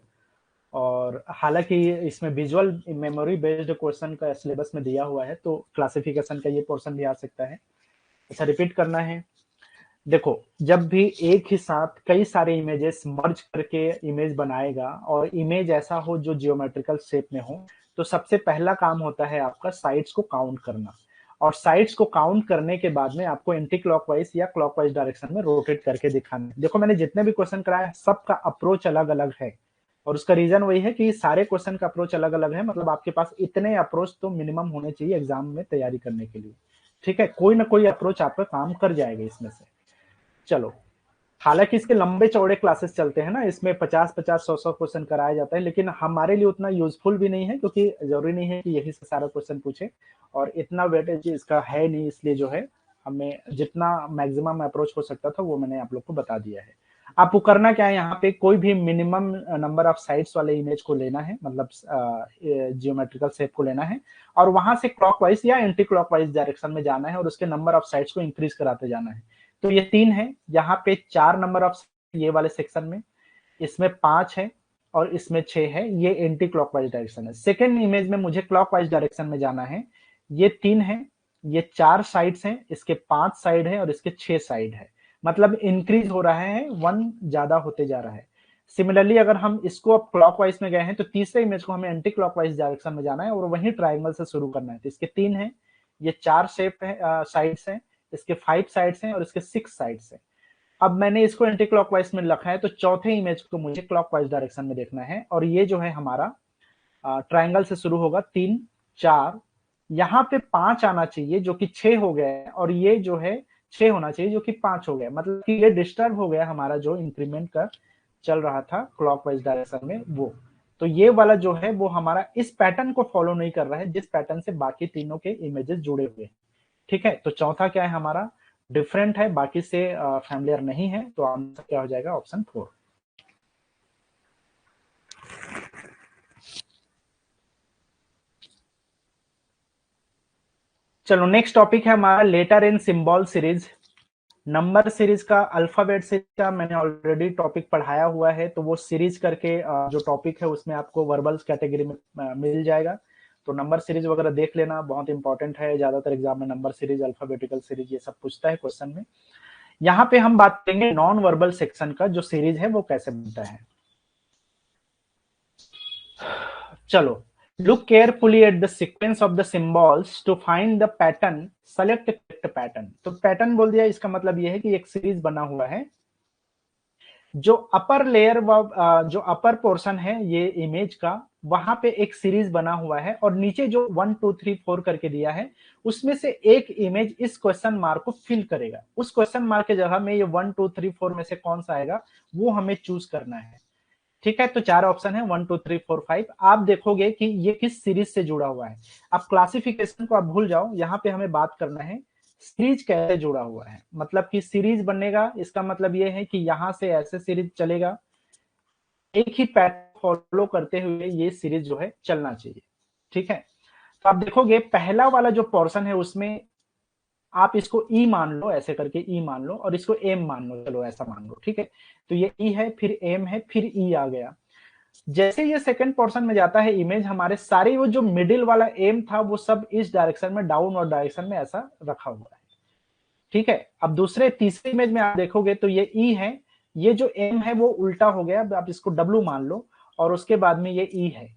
और हालांकि इसमें विजुअल मेमोरी बेस्ड क्वेश्चन का सिलेबस में दिया हुआ है, तो क्लासिफिकेशन का ये पोर्शन भी आ सकता है। अच्छा, रिपीट करना है। देखो, जब भी एक ही साथ कई सारे इमेजेस मर्ज करके इमेज बनाएगा और इमेज ऐसा हो जो जियोमेट्रिकल शेप में हो, तो सबसे पहला काम होता है आपका साइड्स को काउंट करना। और साइड्स को काउंट करने के बाद में आपको एंटी क्लॉकवाइज या क्लॉकवाइज डायरेक्शन में रोटेट करके दिखाना है। देखो, मैंने जितने भी क्वेश्चन कराया सबका अप्रोच अलग अलग है, और उसका रीजन वही है कि सारे क्वेश्चन का अप्रोच अलग अलग है। मतलब आपके पास इतने अप्रोच तो मिनिमम होने चाहिए एग्जाम में तैयारी करने के लिए, ठीक है। कोई ना कोई अप्रोच आपका काम कर जाएगा इसमें से। चलो, हालांकि इसके लंबे चौड़े क्लासेस चलते हैं ना, इसमें 50-50 100-100 क्वेश्चन कराया जाता है, लेकिन हमारे लिए उतना यूजफुल भी नहीं है, क्योंकि जरूरी नहीं है कि यही से सारा क्वेश्चन पूछे, और इतना वेटेज इसका है नहीं। इसलिए जो है हमें जितना मैक्सिमम अप्रोच हो सकता था वो मैंने आप लोग को बता दिया है। आपको करना क्या है, यहाँ पे कोई भी मिनिमम नंबर ऑफ साइड्स वाले इमेज को लेना है, मतलब जियोमेट्रिकल शेप को लेना है, और वहां से क्लॉकवाइज या एंटी क्लॉकवाइज डायरेक्शन में जाना है और उसके नंबर ऑफ साइड्स को इंक्रीज कराते जाना है। तो ये 3 है, यहाँ पे 4 नंबर ऑफ ये वाले सेक्शन में, इसमें 5 है और इसमें 6 है। ये एंटी क्लॉकवाइज डायरेक्शन है। सेकेंड इमेज में मुझे क्लॉकवाइज डायरेक्शन में जाना है। ये 3 है, ये 4 साइड्स हैं, इसके 5 साइड है और इसके 6 साइड है। मतलब इंक्रीज हो रहा है, 1 ज्यादा होते जा रहा है। सिमिलरली अगर हम इसको अब क्लॉकवाइज में गए हैं तो तीसरे इमेज को हमें एंटी क्लॉकवाइज डायरेक्शन में जाना है और वही ट्राइंगल से शुरू करना है। तो इसके 3 है, ये 4 शेप है, साइड्स हैं, इसके 5 साइड्स हैं और इसके 6 साइड्स हैं। अब मैंने इसको एंटी क्लॉकवाइज में रखा है, तो चौथे इमेज को मुझे क्लॉकवाइज डायरेक्शन में देखना है, और ये जो है हमारा ट्राइंगल से शुरू होगा 3 4, यहाँ पे 5 आना चाहिए जो कि 6 हो गया है, और ये जो है 6 होना चाहिए जो कि 5 हो गया। मतलब कि ये डिस्टर्ब हो गया हमारा जो इंक्रीमेंट का चल रहा था क्लॉकवाइज डायरेक्शन में वो। तो ये वाला जो है वो हमारा इस पैटर्न को फॉलो नहीं कर रहा है जिस पैटर्न से बाकी तीनों के इमेजेस जुड़े हुए हैं, ठीक है। तो चौथा क्या है हमारा, डिफरेंट है, बाकी से फैमिलियर नहीं है, तो आंसर क्या हो जाएगा? ऑप्शन 4। चलो नेक्स्ट टॉपिक है हमारा लेटर इन सिंबल सीरीज। नंबर सीरीज का, अल्फाबेट सीरीज का मैंने ऑलरेडी टॉपिक पढ़ाया हुआ है, तो वो सीरीज करके जो टॉपिक है उसमें आपको वर्बल्स कैटेगरी में मिल जाएगा। तो नंबर सीरीज वगैरह देख लेना, बहुत इंपॉर्टेंट है, ज्यादातर एग्जाम में नंबर सीरीज, अल्फाबेटिकल सीरीज ये सब पूछता है क्वेश्चन में। यहाँ पे हम बात करेंगे नॉन वर्बल सेक्शन का, जो सीरीज है वो कैसे बनता है। चलो, look carefully at the sequence of the symbols to find the pattern, select correct pattern। तो पैटर्न बोल दिया, इसका मतलब ये है कि एक सीरीज बना हुआ है, जो अपर लेयर व जो अपर पोर्शन है ये इमेज का, वहां पे एक सीरीज बना हुआ है, और नीचे जो 1 2 3 4 करके दिया है उसमें से एक इमेज इस क्वेश्चन मार्क को फिल करेगा। उस क्वेश्चन मार्क के जगह में ये 1 2 3 4 में से कौन सा आएगा वो हमें चूज करना है। ठीक है, तो 4 ऑप्शन है 1 2 3 4 5। आप देखोगे कि ये किस सीरीज से जुड़ा हुआ है। आप क्लासिफिकेशन को आप भूल जाओ, यहाँ पे हमें बात करना है सीरीज कैसे जुड़ा हुआ है। मतलब कि सीरीज बनेगा, इसका मतलब ये है कि यहां से ऐसे सीरीज चलेगा, एक ही पैटर्न फॉलो करते हुए ये सीरीज जो है चलना चाहिए। ठीक है, तो आप देखोगे पहला वाला जो पोर्शन है उसमें आप इसको ई मान लो, ऐसे करके ई मान लो, और इसको एम मान लो, चलो ऐसा मान लो। ठीक है, तो ये ई है, फिर एम है, फिर ई आ गया। जैसे ये सेकंड पोर्शन में जाता है इमेज, हमारे सारे वो जो मिडिल वाला एम था वो सब इस डायरेक्शन में, डाउन और डायरेक्शन में ऐसा रखा हुआ है। ठीक है, अब दूसरे तीसरे इमेज में आप देखोगे तो ये ई है, ये जो एम है वो उल्टा हो गया, आप इसको डब्लू मान लो, और उसके बाद में ये ई है।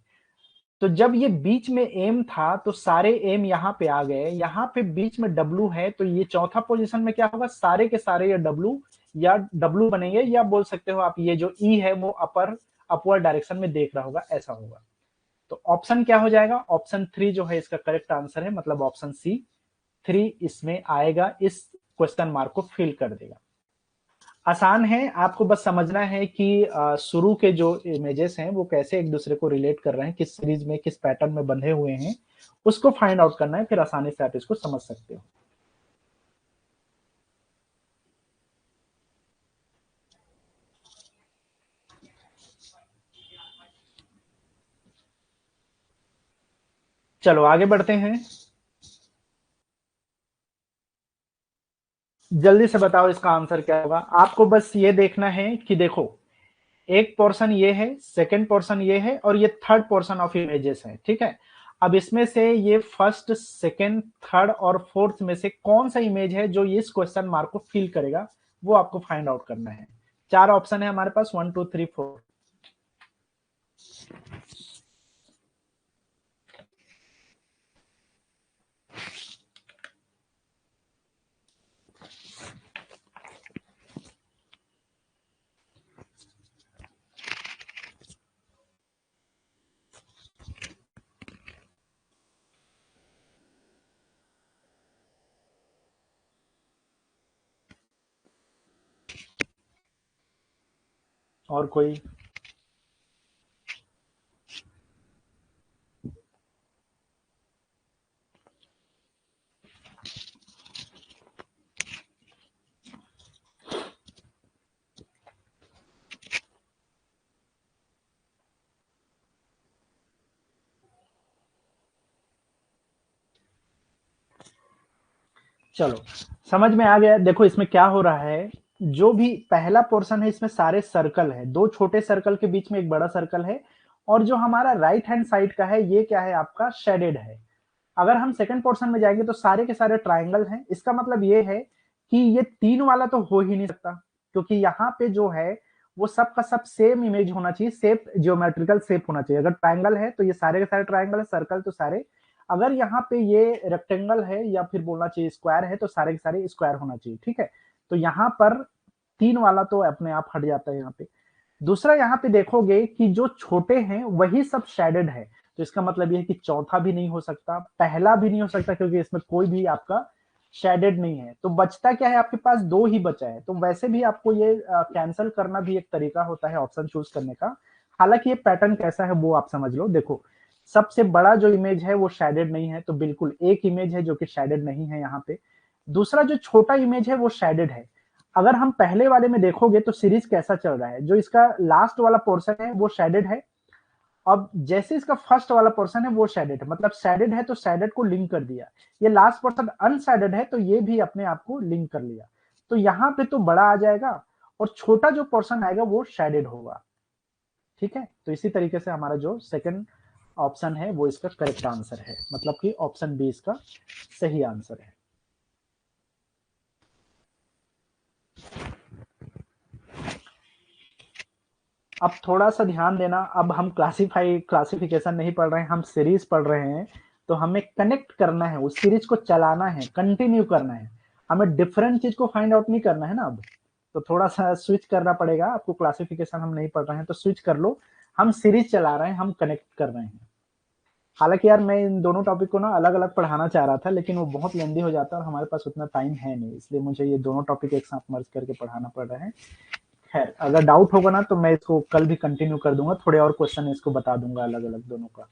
तो जब ये बीच में एम था तो सारे एम यहाँ पे आ गए, यहाँ पे बीच में डब्लू है, तो ये चौथा पोजीशन में क्या होगा, सारे के सारे ये डब्लू या डब्लू बनेंगे, या बोल सकते हो आप ये जो ई है वो अपर अपवर्ड डायरेक्शन में देख रहा होगा, ऐसा होगा। तो ऑप्शन क्या हो जाएगा? ऑप्शन 3 जो है इसका करेक्ट आंसर है, मतलब ऑप्शन सी 3 इसमें आएगा, इस क्वेश्चन मार्क को फिल कर देगा। आसान है, आपको बस समझना है कि शुरू के जो इमेजेस हैं वो कैसे एक दूसरे को रिलेट कर रहे हैं, किस सीरीज में किस पैटर्न में बंधे हुए हैं, उसको फाइंड आउट करना है, फिर आसानी से आप इसको समझ सकते हो। चलो आगे बढ़ते हैं, जल्दी से बताओ इसका आंसर क्या होगा। आपको बस ये देखना है कि देखो, एक पोर्शन ये है, सेकंड पोर्शन ये है, और ये थर्ड पोर्शन ऑफ इमेजेस है। ठीक है, अब इसमें से ये फर्स्ट सेकंड थर्ड और फोर्थ में से कौन सा इमेज है जो इस क्वेश्चन मार्क को फिल करेगा, वो आपको फाइंड आउट करना है। 4 ऑप्शन है हमारे पास, 1 2 3 4। और कोई? चलो समझ में आ गया। देखो इसमें क्या हो रहा है, जो भी पहला पोर्शन है इसमें सारे सर्कल है, दो छोटे सर्कल के बीच में एक बड़ा सर्कल है, और जो हमारा राइट हैंड साइड का है ये क्या है, आपका शेडेड है। अगर हम सेकंड पोर्शन में जाएंगे तो सारे के सारे ट्राइंगल हैं। इसका मतलब ये है कि ये 3 वाला तो हो ही नहीं सकता, क्योंकि यहाँ पे जो है वो सब का सब सेम इमेज होना चाहिए, सेफ जियोमेट्रिकल शेप होना चाहिए। अगर ट्राइंगल है तो ये सारे के सारे ट्राइंगल है, सर्कल तो सारे। अगर यहाँ पे ये रेक्टेंगल है या फिर बोलना चाहिए स्क्वायर है, तो सारे के सारे स्क्वायर होना चाहिए। ठीक है, तो यहाँ पर 3 वाला तो अपने आप हट जाता है यहाँ पे। दूसरा, यहाँ पे देखोगे कि जो छोटे हैं वही सब शेडेड है, तो इसका मतलब यह है कि चौथा भी नहीं हो सकता, पहला भी नहीं हो सकता, क्योंकि इसमें कोई भी आपका शेडेड नहीं है। तो बचता क्या है, आपके पास 2 ही बचा है। तो वैसे भी आपको ये कैंसिल करना भी एक तरीका होता है ऑप्शन चूज करने का। हालांकि ये पैटर्न कैसा है वो आप समझ लो। देखो, सबसे बड़ा जो इमेज है वो शेडेड नहीं है, तो बिल्कुल एक इमेज है जो कि शेडेड नहीं है यहाँ पे। दूसरा जो छोटा इमेज है वो शेडेड है। अगर हम पहले वाले में देखोगे तो सीरीज कैसा चल रहा है, जो इसका लास्ट वाला पोर्शन है वो शेडेड है। अब जैसे इसका फर्स्ट वाला पोर्शन है वो शेडेड है, मतलब शेडेड है तो शेडेड को लिंक कर दिया। ये लास्ट पोर्शन अनशेडेड है तो ये भी अपने आप को लिंक कर लिया। तो यहाँ पे तो बड़ा आ जाएगा और छोटा जो पोर्शन आएगा वो शेडेड होगा। ठीक है, तो इसी तरीके से हमारा जो सेकंड ऑप्शन है वो इसका करेक्ट आंसर है, मतलब कि ऑप्शन बी इसका सही आंसर है। अब थोड़ा सा ध्यान देना, अब हम क्लासिफिकेशन नहीं पढ़ रहे हैं, हम सीरीज पढ़ रहे हैं। तो हमें कनेक्ट करना है, उस सीरीज को चलाना है, कंटिन्यू करना है। हमें डिफरेंट चीज को फाइंड आउट नहीं करना है ना। अब तो थोड़ा सा स्विच करना पड़ेगा आपको, क्लासिफिकेशन हम नहीं पढ़ रहे हैं तो स्विच कर लो। हम सीरीज चला रहे हैं, हम कनेक्ट कर रहे हैं। हालांकि यार मैं इन दोनों टॉपिक को ना अलग अलग पढ़ाना चाह रहा था, लेकिन वो बहुत लेंदी हो जाता है और हमारे पास उतना टाइम है नहीं, इसलिए मुझे ये दोनों टॉपिक एक साथ मर्ज करके पढ़ाना पड़ रहा है। खैर, अगर डाउट होगा ना तो मैं इसको कल भी कंटिन्यू कर दूंगा, थोड़े और क्वेश्चन इसको बता दूंगा अलग अलग दोनों का।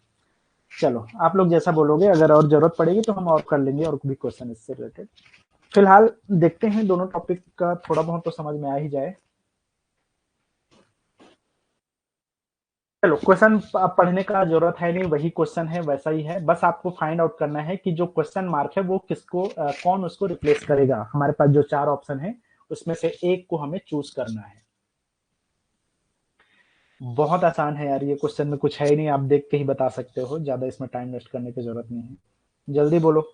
चलो आप लोग जैसा बोलोगे, अगर और जरूरत पड़ेगी तो हम और कर लेंगे और भी क्वेश्चन इससे रिलेटेड। फिलहाल देखते हैं दोनों टॉपिक का थोड़ा बहुत तो समझ में आ ही जाए। चलो, क्वेश्चन पढ़ने का जरूरत है नहीं, वही क्वेश्चन है वैसा ही है, बस आपको फाइंड आउट करना है कि जो क्वेश्चन मार्क है वो किसको कौन उसको रिप्लेस करेगा। हमारे पास जो 4 ऑप्शन है उसमें से एक को हमें चूज करना है। बहुत आसान है यार, ये क्वेश्चन में कुछ है ही नहीं, आप देख के ही बता सकते हो, ज्यादा इसमें टाइम वेस्ट करने की जरूरत नहीं है। जल्दी बोलो।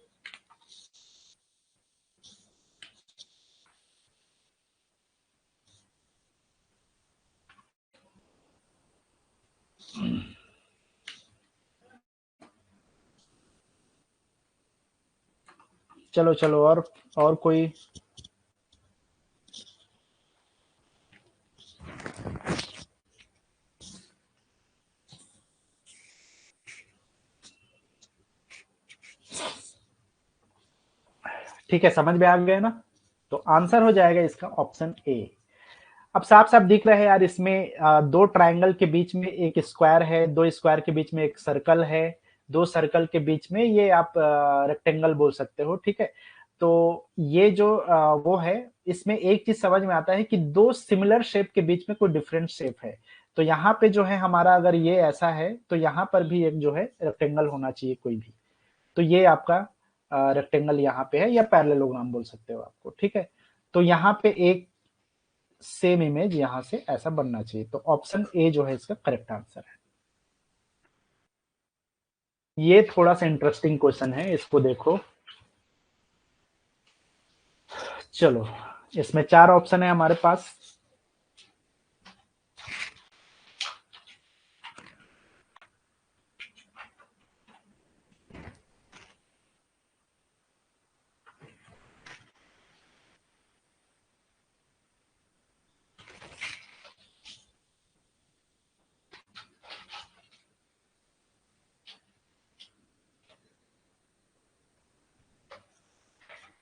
चलो चलो, और कोई। ठीक है, समझ में आ गया ना। तो आंसर हो जाएगा इसका ऑप्शन ए। अब साफ साफ दिख रहा है यार, इसमें दो ट्रायंगल के बीच में एक स्क्वायर है, दो स्क्वायर के बीच में एक सर्कल है, दो सर्कल के बीच में ये आप रेक्टेंगल बोल सकते हो। ठीक है, तो ये जो वो है, इसमें एक चीज समझ में आता है कि दो सिमिलर शेप के बीच में कोई डिफरेंट शेप है। तो यहाँ पे जो है हमारा, अगर ये ऐसा है तो यहाँ पर भी एक जो है रेक्टेंगल होना चाहिए कोई भी। तो ये आपका रेक्टेंगल यहाँ पे है, या पैरेललोग्राम बोल सकते हो आपको। ठीक है, तो यहाँ पे एक सेम इमेज यहां से ऐसा बनना चाहिए, तो ऑप्शन ए जो है इसका करेक्ट आंसर है। ये थोड़ा सा इंटरेस्टिंग क्वेश्चन है, इसको देखो। चलो, इसमें 4 ऑप्शन है हमारे पास।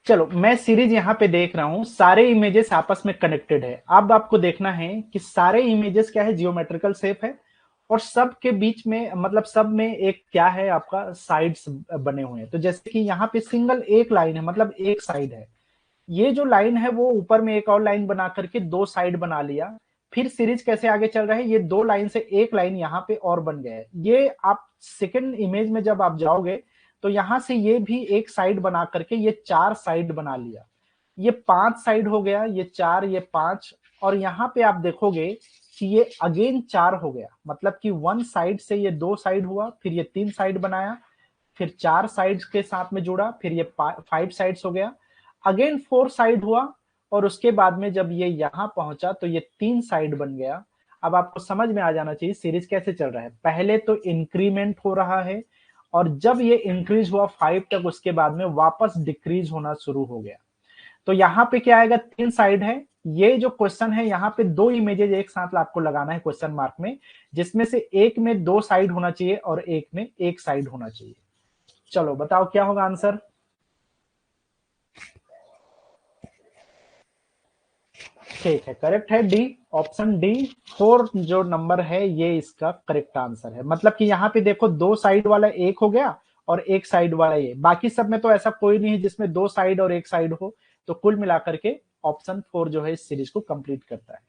चलो, मैं सीरीज यहाँ पे देख रहा हूं, सारे इमेजेस आपस में कनेक्टेड है। अब आपको देखना है कि सारे इमेजेस क्या है, जियोमेट्रिकल शेप है, और सब के बीच में, मतलब सब में एक क्या है आपका, साइड्स बने हुए हैं। तो जैसे कि यहाँ पे सिंगल एक लाइन है, मतलब एक साइड है। ये जो लाइन है वो ऊपर में एक और लाइन बना करके दो साइड बना लिया। फिर सीरीज कैसे आगे चल रहा है, ये दो लाइन से एक लाइन यहाँ पे और बन गया है। ये आप सेकंड इमेज में जब आप जाओगे तो यहां से ये भी एक साइड बना करके ये 4 साइड बना लिया। ये 5 साइड हो गया, ये 4, ये 5। और यहाँ पे आप देखोगे कि ये अगेन 4 हो गया, मतलब कि वन साइड से ये 2 साइड हुआ, फिर ये 3 साइड बनाया, फिर 4 साइड्स के साथ में जुड़ा, फिर ये 5 साइड्स हो गया, अगेन 4 साइड हुआ, और उसके बाद में जब ये यहां पहुंचा तो ये 3 साइड बन गया। अब आपको समझ में आ जाना चाहिए सीरीज कैसे चल रहा है। पहले तो इंक्रीमेंट हो रहा है, और जब ये इंक्रीज हुआ 5 तक, उसके बाद में वापस डिक्रीज होना शुरू हो गया। तो यहाँ पे क्या आएगा, 3 साइड है। ये जो क्वेश्चन है, यहाँ पे दो इमेजेस एक साथ आपको लगाना है क्वेश्चन मार्क में, जिसमें से एक में 2 साइड होना चाहिए और एक में एक साइड होना चाहिए। चलो बताओ क्या होगा आंसर। ठीक है, करेक्ट है डी, ऑप्शन डी। 4 जो नंबर है ये इसका करेक्ट आंसर है। मतलब कि यहाँ पे देखो, दो साइड वाला एक हो गया और एक साइड वाला ये, बाकी सब में तो ऐसा कोई नहीं है जिसमें 2 साइड और 1 साइड हो। तो कुल मिलाकर के ऑप्शन 4 जो है इस सीरीज को कंप्लीट करता है।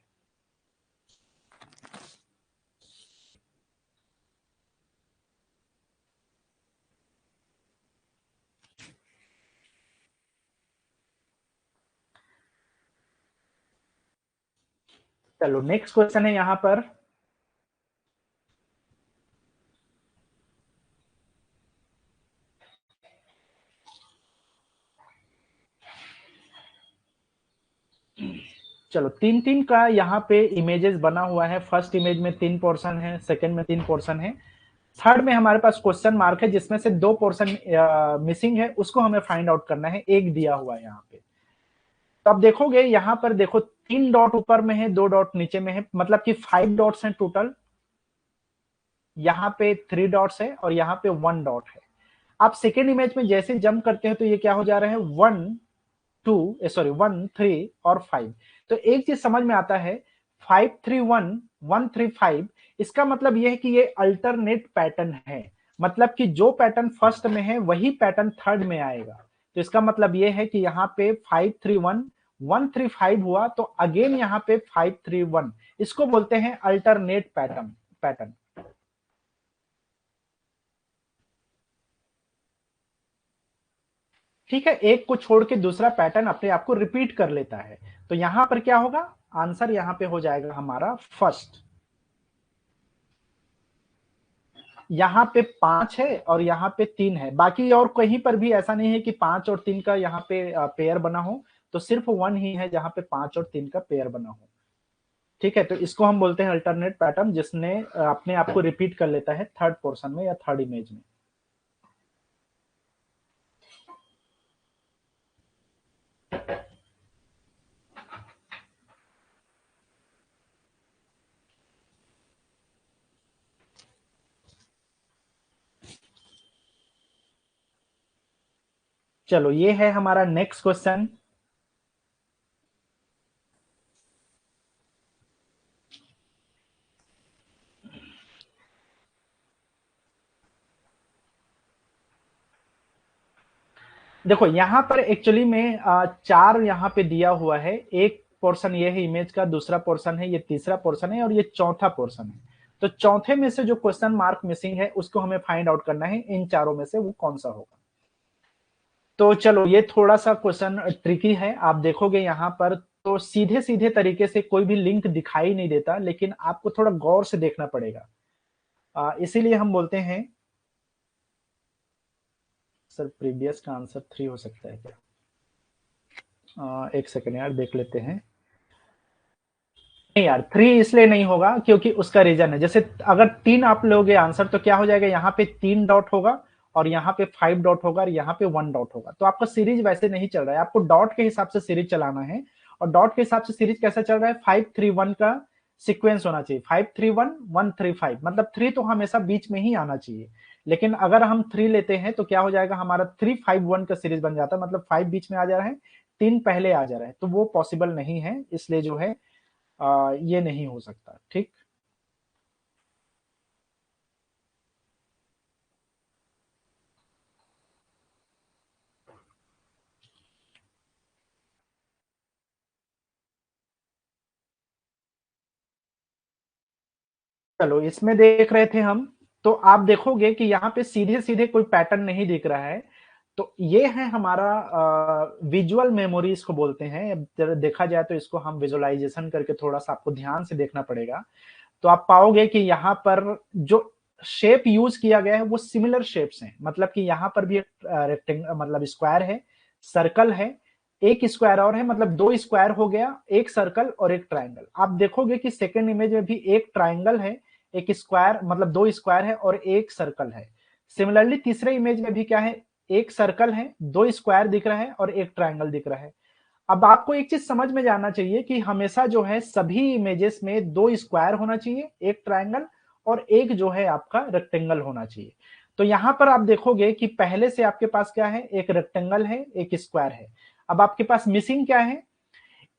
चलो नेक्स्ट क्वेश्चन है यहां पर। चलो 3-3 का यहाँ पे इमेजेस बना हुआ है। फर्स्ट इमेज में 3 पोर्शन है, सेकंड में 3 पोर्शन है, थर्ड में हमारे पास क्वेश्चन मार्क है जिसमें से 2 पोर्शन मिसिंग है, उसको हमें फाइंड आउट करना है। एक दिया हुआ है यहाँ पे। तो अब देखोगे यहाँ पर, देखो 3 डॉट ऊपर में है, 2 डॉट नीचे में है, मतलब कि 5 डॉट्स हैं टोटल। यहाँ पे 3 डॉट्स है और यहाँ पे 1 डॉट है। आप सेकेंड इमेज में जैसे जंप करते हैं तो ये क्या हो जा रहा है, 1 3 और 5। तो एक चीज समझ में आता है, 5 3 1 1 3 5, इसका मतलब ये है कि ये अल्टरनेट पैटर्न है। मतलब कि जो पैटर्न फर्स्ट में है वही पैटर्न थर्ड में आएगा। तो इसका मतलब ये है कि यहाँ पे 5 3 1 1 3 5 हुआ, तो अगेन यहाँ पे 5 3 1, इसको बोलते हैं अल्टरनेट पैटर्न। ठीक है, एक को छोड़ के दूसरा पैटर्न अपने आप को रिपीट कर लेता है। तो यहां पर क्या होगा, आंसर यहां पे हो जाएगा हमारा फर्स्ट। यहाँ पे 5 है और यहाँ पे 3 है, बाकी और कहीं पर भी ऐसा नहीं है कि 5 और 3 का यहाँ पे पेयर बना हो। तो सिर्फ 1 ही है जहां पे 5 और 3 का पेयर बना हो। ठीक है, तो इसको हम बोलते हैं अल्टरनेट पैटर्न, जिसने अपने आप को रिपीट कर लेता है थर्ड पोर्शन में या थर्ड इमेज में। चलो ये है हमारा नेक्स्ट क्वेश्चन। देखो यहाँ पर एक्चुअली में 4 यहाँ पे दिया हुआ है। एक पोर्शन ये है इमेज का, दूसरा पोर्शन है, ये तीसरा पोर्शन है और ये चौथा पोर्शन है। तो चौथे में से जो क्वेश्चन मार्क मिसिंग है उसको हमें फाइंड आउट करना है, इन चारों में से वो कौन सा होगा। तो चलो ये थोड़ा सा क्वेश्चन ट्रिकी है। आप देखोगे यहाँ पर तो सीधे सीधे तरीके से कोई भी लिंक दिखाई नहीं देता, लेकिन आपको थोड़ा गौर से देखना पड़ेगा। इसीलिए हम बोलते हैं, सर प्रीवियस का आंसर 3 हो सकता है क्या? एक सेकंड यार, देख लेते हैं। नहीं यार, 3 इसलिए नहीं होगा क्योंकि उसका रीजन है, जैसे अगर 3 आप लोगे आंसर तो क्या हो जाएगा, यहाँ पे 3 डॉट होगा और यहाँ पे 5 डॉट होगा और यहाँ पे 1 डॉट होगा। तो आपका सीरीज वैसे नहीं चल रहा है, आपको डॉट के हिसाब से सीरीज चलाना है। और डॉट के हिसाब से सीरीज कैसा चल रहा है, 5 3 1 का सीक्वेंस होना चाहिए। 5 3 1 1 3 5, मतलब 3 तो हमेशा बीच में ही आना चाहिए। लेकिन अगर हम 3 लेते हैं तो क्या हो जाएगा, हमारा 3 5 1 का सीरीज बन जाता है, मतलब 5 बीच में आ जा रहा है, 3 पहले आ जा रहा है, तो वो पॉसिबल नहीं है। इसलिए जो है ये नहीं हो सकता। ठीक, चलो इसमें देख रहे थे हम। तो आप देखोगे कि यहाँ पे सीधे सीधे कोई पैटर्न नहीं दिख रहा है। तो ये है हमारा विजुअल मेमोरी इसको बोलते हैं। अब देखा जाए तो इसको हम विजुअलाइजेशन करके थोड़ा सा आपको ध्यान से देखना पड़ेगा। तो आप पाओगे कि यहाँ पर जो शेप यूज किया गया है वो सिमिलर शेप्स हैं। मतलब कि यहाँ पर भी रेक्टेंगल, मतलब स्क्वायर है, सर्कल है, एक स्क्वायर और है, मतलब 2 स्क्वायर हो गया, एक सर्कल और एक ट्राइंगल। आप देखोगे कि सेकेंड इमेज में भी एक ट्राइंगल है, एक स्क्वायर, मतलब 2 स्क्वायर है और एक सर्कल है। सिमिलरली तीसरे इमेज में भी क्या है, एक सर्कल है, 2 स्क्वायर दिख रहा है और एक ट्राइंगल दिख रहा है। अब आपको एक चीज समझ में जाना चाहिए कि हमेशा जो है सभी इमेजेस में 2 स्क्वायर होना चाहिए, एक ट्राइंगल और एक जो है आपका रेक्टेंगल होना चाहिए। तो यहां पर आप देखोगे कि पहले से आपके पास क्या है, एक रेक्टेंगल है, एक स्क्वायर है। अब आपके पास मिसिंग क्या है,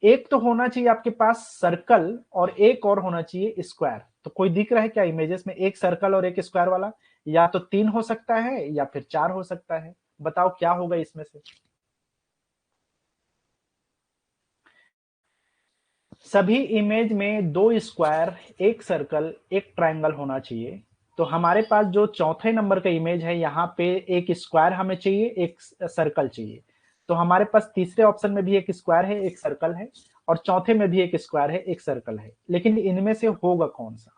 एक तो होना चाहिए आपके पास सर्कल और एक और होना चाहिए स्क्वायर। तो कोई दिख रहा है क्या इमेजेस में एक सर्कल और एक स्क्वायर वाला? या तो 3 हो सकता है या फिर 4 हो सकता है। बताओ क्या होगा इसमें से? सभी इमेज में 2 स्क्वायर, 1 सर्कल, 1 ट्रायंगल होना चाहिए। तो हमारे पास जो चौथे नंबर का इमेज है, यहाँ पे 1 स्क्वायर हमें चाहिए, 1 सर्कल चाहिए। तो हमारे पास तीसरे ऑप्शन में भी 1 स्क्वायर है, 1 सर्कल है, और चौथे में भी 1 स्क्वायर है, 1 सर्कल है। लेकिन इनमें से होगा कौन सा?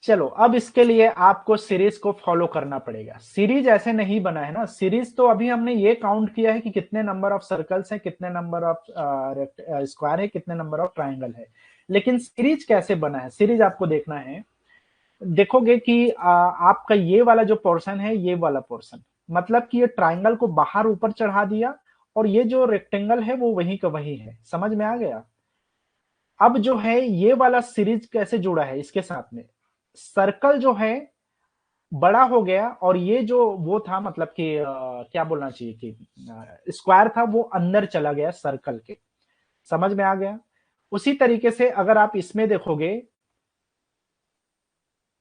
चलो, अब इसके लिए आपको सीरीज को फॉलो करना पड़ेगा। सीरीज ऐसे नहीं बना है ना। सीरीज तो अभी हमने ये काउंट किया है कि कितने नंबर ऑफ सर्कल्स हैं, कितने नंबर ऑफ स्क्वायर है, कितने नंबर ऑफ ट्राइंगल है। लेकिन सीरीज कैसे बना है? सीरीज आपको देखना है। देखोगे कि आपका ये वाला जो पोर्शन है, ये वाला पोर्शन, मतलब कि ये ट्राइंगल को बाहर ऊपर चढ़ा दिया, और ये जो रेक्टेंगल है वो वही का वही है। समझ में आ गया? अब जो है ये वाला सीरीज कैसे जुड़ा है इसके साथ में? सर्कल जो है बड़ा हो गया, और ये जो वो था, मतलब कि क्या बोलना चाहिए कि स्क्वायर था, वो अंदर चला गया सर्कल के। समझ में आ गया? उसी तरीके से अगर आप इसमें देखोगे,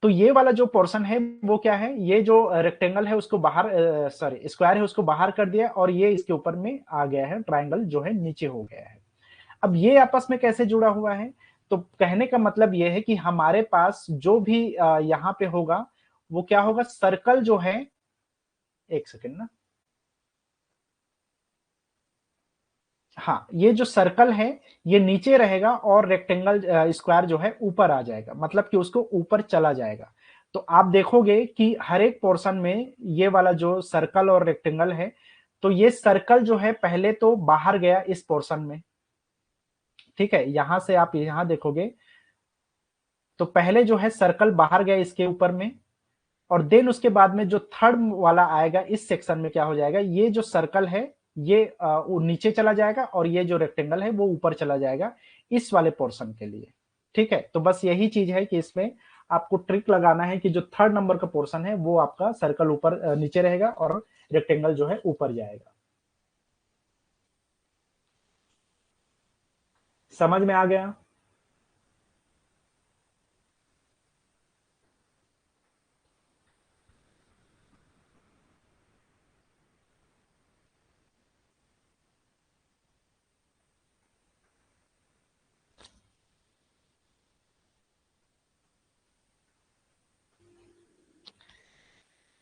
तो ये वाला जो पोर्शन है वो क्या है? ये जो रेक्टेंगल है उसको बाहर, सॉरी स्क्वायर है उसको बाहर कर दिया, और ये इसके ऊपर में आ गया है, ट्राइंगल जो है नीचे हो गया है। अब ये आपस में कैसे जुड़ा हुआ है? तो कहने का मतलब ये है कि हमारे पास जो भी यहाँ पे होगा, वो क्या होगा? सर्कल जो है, एक सेकेंड ना, हाँ, ये जो सर्कल है ये नीचे रहेगा, और रेक्टेंगल स्क्वायर जो है ऊपर आ जाएगा, मतलब कि उसको ऊपर चला जाएगा। तो आप देखोगे कि हर एक पोर्शन में ये वाला जो सर्कल और रेक्टेंगल है, तो ये सर्कल जो है पहले तो बाहर गया इस पोर्शन में। ठीक है, यहां से आप यहां देखोगे, तो पहले जो है सर्कल बाहर गया इसके ऊपर में, और देन उसके बाद में जो थर्ड वाला आएगा इस सेक्शन में, क्या हो जाएगा? ये जो सर्कल है ये वो नीचे चला जाएगा, और ये जो रेक्टेंगल है वो ऊपर चला जाएगा इस वाले पोर्शन के लिए। ठीक है, तो बस यही चीज है कि इसमें आपको ट्रिक लगाना है कि जो थर्ड नंबर का पोर्शन है वो आपका सर्कल ऊपर नीचे रहेगा, और रेक्टेंगल जो है ऊपर जाएगा। समझ में आ गया?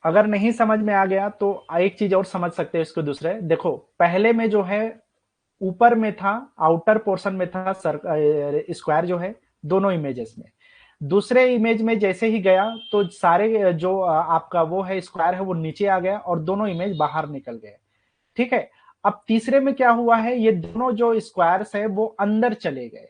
अगर नहीं समझ में आ गया तो एक चीज और समझ सकते हैं इसको। दूसरे देखो, पहले में जो है ऊपर में था, आउटर पोर्शन में था स्क्वायर जो है, दोनों इमेजेस में। दूसरे इमेज में जैसे ही गया, तो सारे जो आपका वो है स्क्वायर है वो नीचे आ गया, और दोनों इमेज बाहर निकल गए। ठीक है, अब तीसरे में क्या हुआ है? ये दोनों जो स्क्वायर्स है वो अंदर चले गए।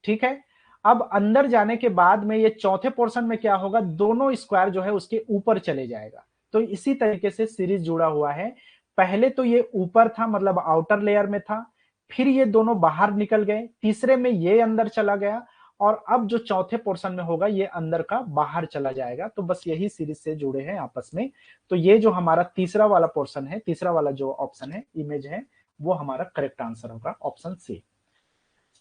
ठीक है, अब अंदर जाने के बाद में ये चौथे पोर्शन में क्या होगा? दोनों स्क्वायर जो है उसके ऊपर चले जाएगा। तो इसी तरीके से सीरीज जुड़ा हुआ है। पहले तो ये ऊपर था, मतलब आउटर लेयर में था, फिर ये दोनों बाहर निकल गए, तीसरे में ये अंदर चला गया, और अब जो चौथे पोर्शन में होगा ये अंदर का बाहर चला जाएगा। तो बस यही सीरीज से जुड़े हैं आपस में। तो ये जो हमारा तीसरा वाला पोर्शन है, तीसरा वाला जो ऑप्शन है, इमेज है, वो हमारा करेक्ट आंसर होगा, ऑप्शन सी।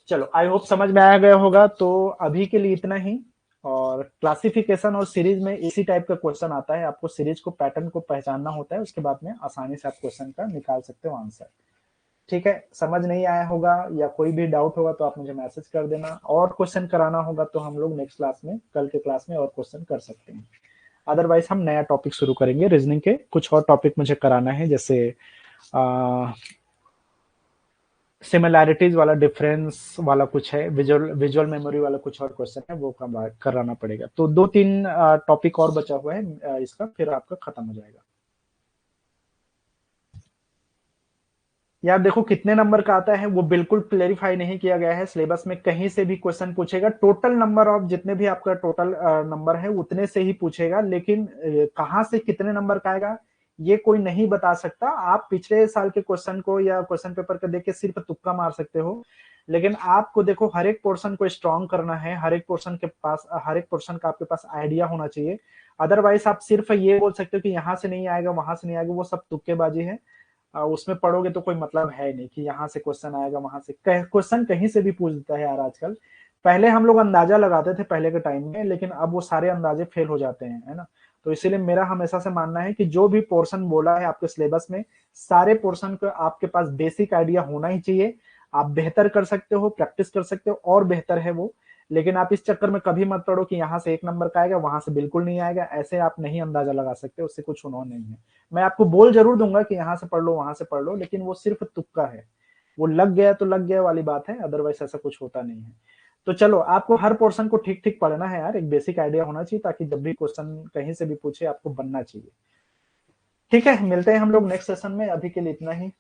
चलो, आई होप समझ में आ गया होगा। तो अभी के लिए इतना ही। और क्लासिफिकेशन और सीरीज में इसी टाइप का क्वेश्चन आता है। आपको सीरीज को, पैटर्न को पहचानना होता है, उसके बाद में आसानी से आप क्वेश्चन का निकाल सकते हो आंसर। ठीक है, समझ नहीं आया होगा या कोई भी डाउट होगा तो आप मुझे मैसेज कर देना। और क्वेश्चन कराना होगा तो हम लोग नेक्स्ट क्लास में, कल के क्लास में और क्वेश्चन कर सकते हैं। अदरवाइज हम नया टॉपिक शुरू करेंगे। रीजनिंग के कुछ और टॉपिक मुझे कराना है, जैसे सिमिलैरिटीज वाला, डिफरेंस वाला कुछ है, विजुअल विजुअल मेमोरी वाला कुछ और क्वेश्चन है, वो कराना पड़ेगा। तो 2-3 टॉपिक और बचा हुआ है इसका, फिर आपका खत्म हो जाएगा। यार देखो, कितने नंबर का आता है वो बिल्कुल क्लेरिफाई नहीं किया गया है सिलेबस में। कहीं से भी क्वेश्चन पूछेगा, टोटल नंबर ऑफ जितने भी आपका टोटल नंबर है उतने से ही पूछेगा, लेकिन कहाँ से कितने नंबर का आएगा ये कोई नहीं बता सकता। आप पिछले साल के क्वेश्चन को या क्वेश्चन पेपर को देख के सिर्फ तुक्का मार सकते हो, लेकिन आपको देखो हर एक पोर्शन को स्ट्रॉन्ग करना है। हर एक पोर्शन के पास, हर एक पोर्शन का आपके पास आइडिया होना चाहिए। अदरवाइज आप सिर्फ ये बोल सकते हो कि यहाँ से नहीं आएगा, वहां से नहीं आएगा, वो सब तुक्केबाजी है। उसमें पढ़ोगे तो कोई मतलब है नहीं कि यहाँ से क्वेश्चन आएगा, वहां से क्वेश्चन कहीं से भी पूछ देता है यार आजकल। पहले हम लोग अंदाजा लगाते थे पहले के टाइम में, लेकिन अब वो सारे अंदाजे फेल हो जाते हैं, है ना। तो इसीलिए मेरा हमेशा से मानना है कि जो भी पोर्शन बोला है आपके सिलेबस में, सारे पोर्शन का आपके पास बेसिक आइडिया होना ही चाहिए। आप बेहतर कर सकते हो, प्रैक्टिस कर सकते हो, और बेहतर है वो। लेकिन आप इस चक्कर में कभी मत पड़ो कि यहाँ से 1 नंबर का आएगा, वहां से बिल्कुल नहीं आएगा। ऐसे आप नहीं अंदाजा लगा सकते, उससे कुछ होना नहीं है। मैं आपको बोल जरूर दूंगा कि यहाँ से पढ़ लो, वहां से पढ़ लो, लेकिन वो सिर्फ तुक्का है। वो लग गया तो लग गया वाली बात है, अदरवाइज ऐसा कुछ होता नहीं है। तो चलो, आपको हर पोर्शन को ठीक ठीक पढ़ना है यार, एक बेसिक आइडिया होना चाहिए, ताकि जब भी क्वेश्चन कहीं से भी पूछे आपको बनना चाहिए। ठीक है, मिलते हैं हम लोग नेक्स्ट सेशन में, अभी के लिए इतना ही।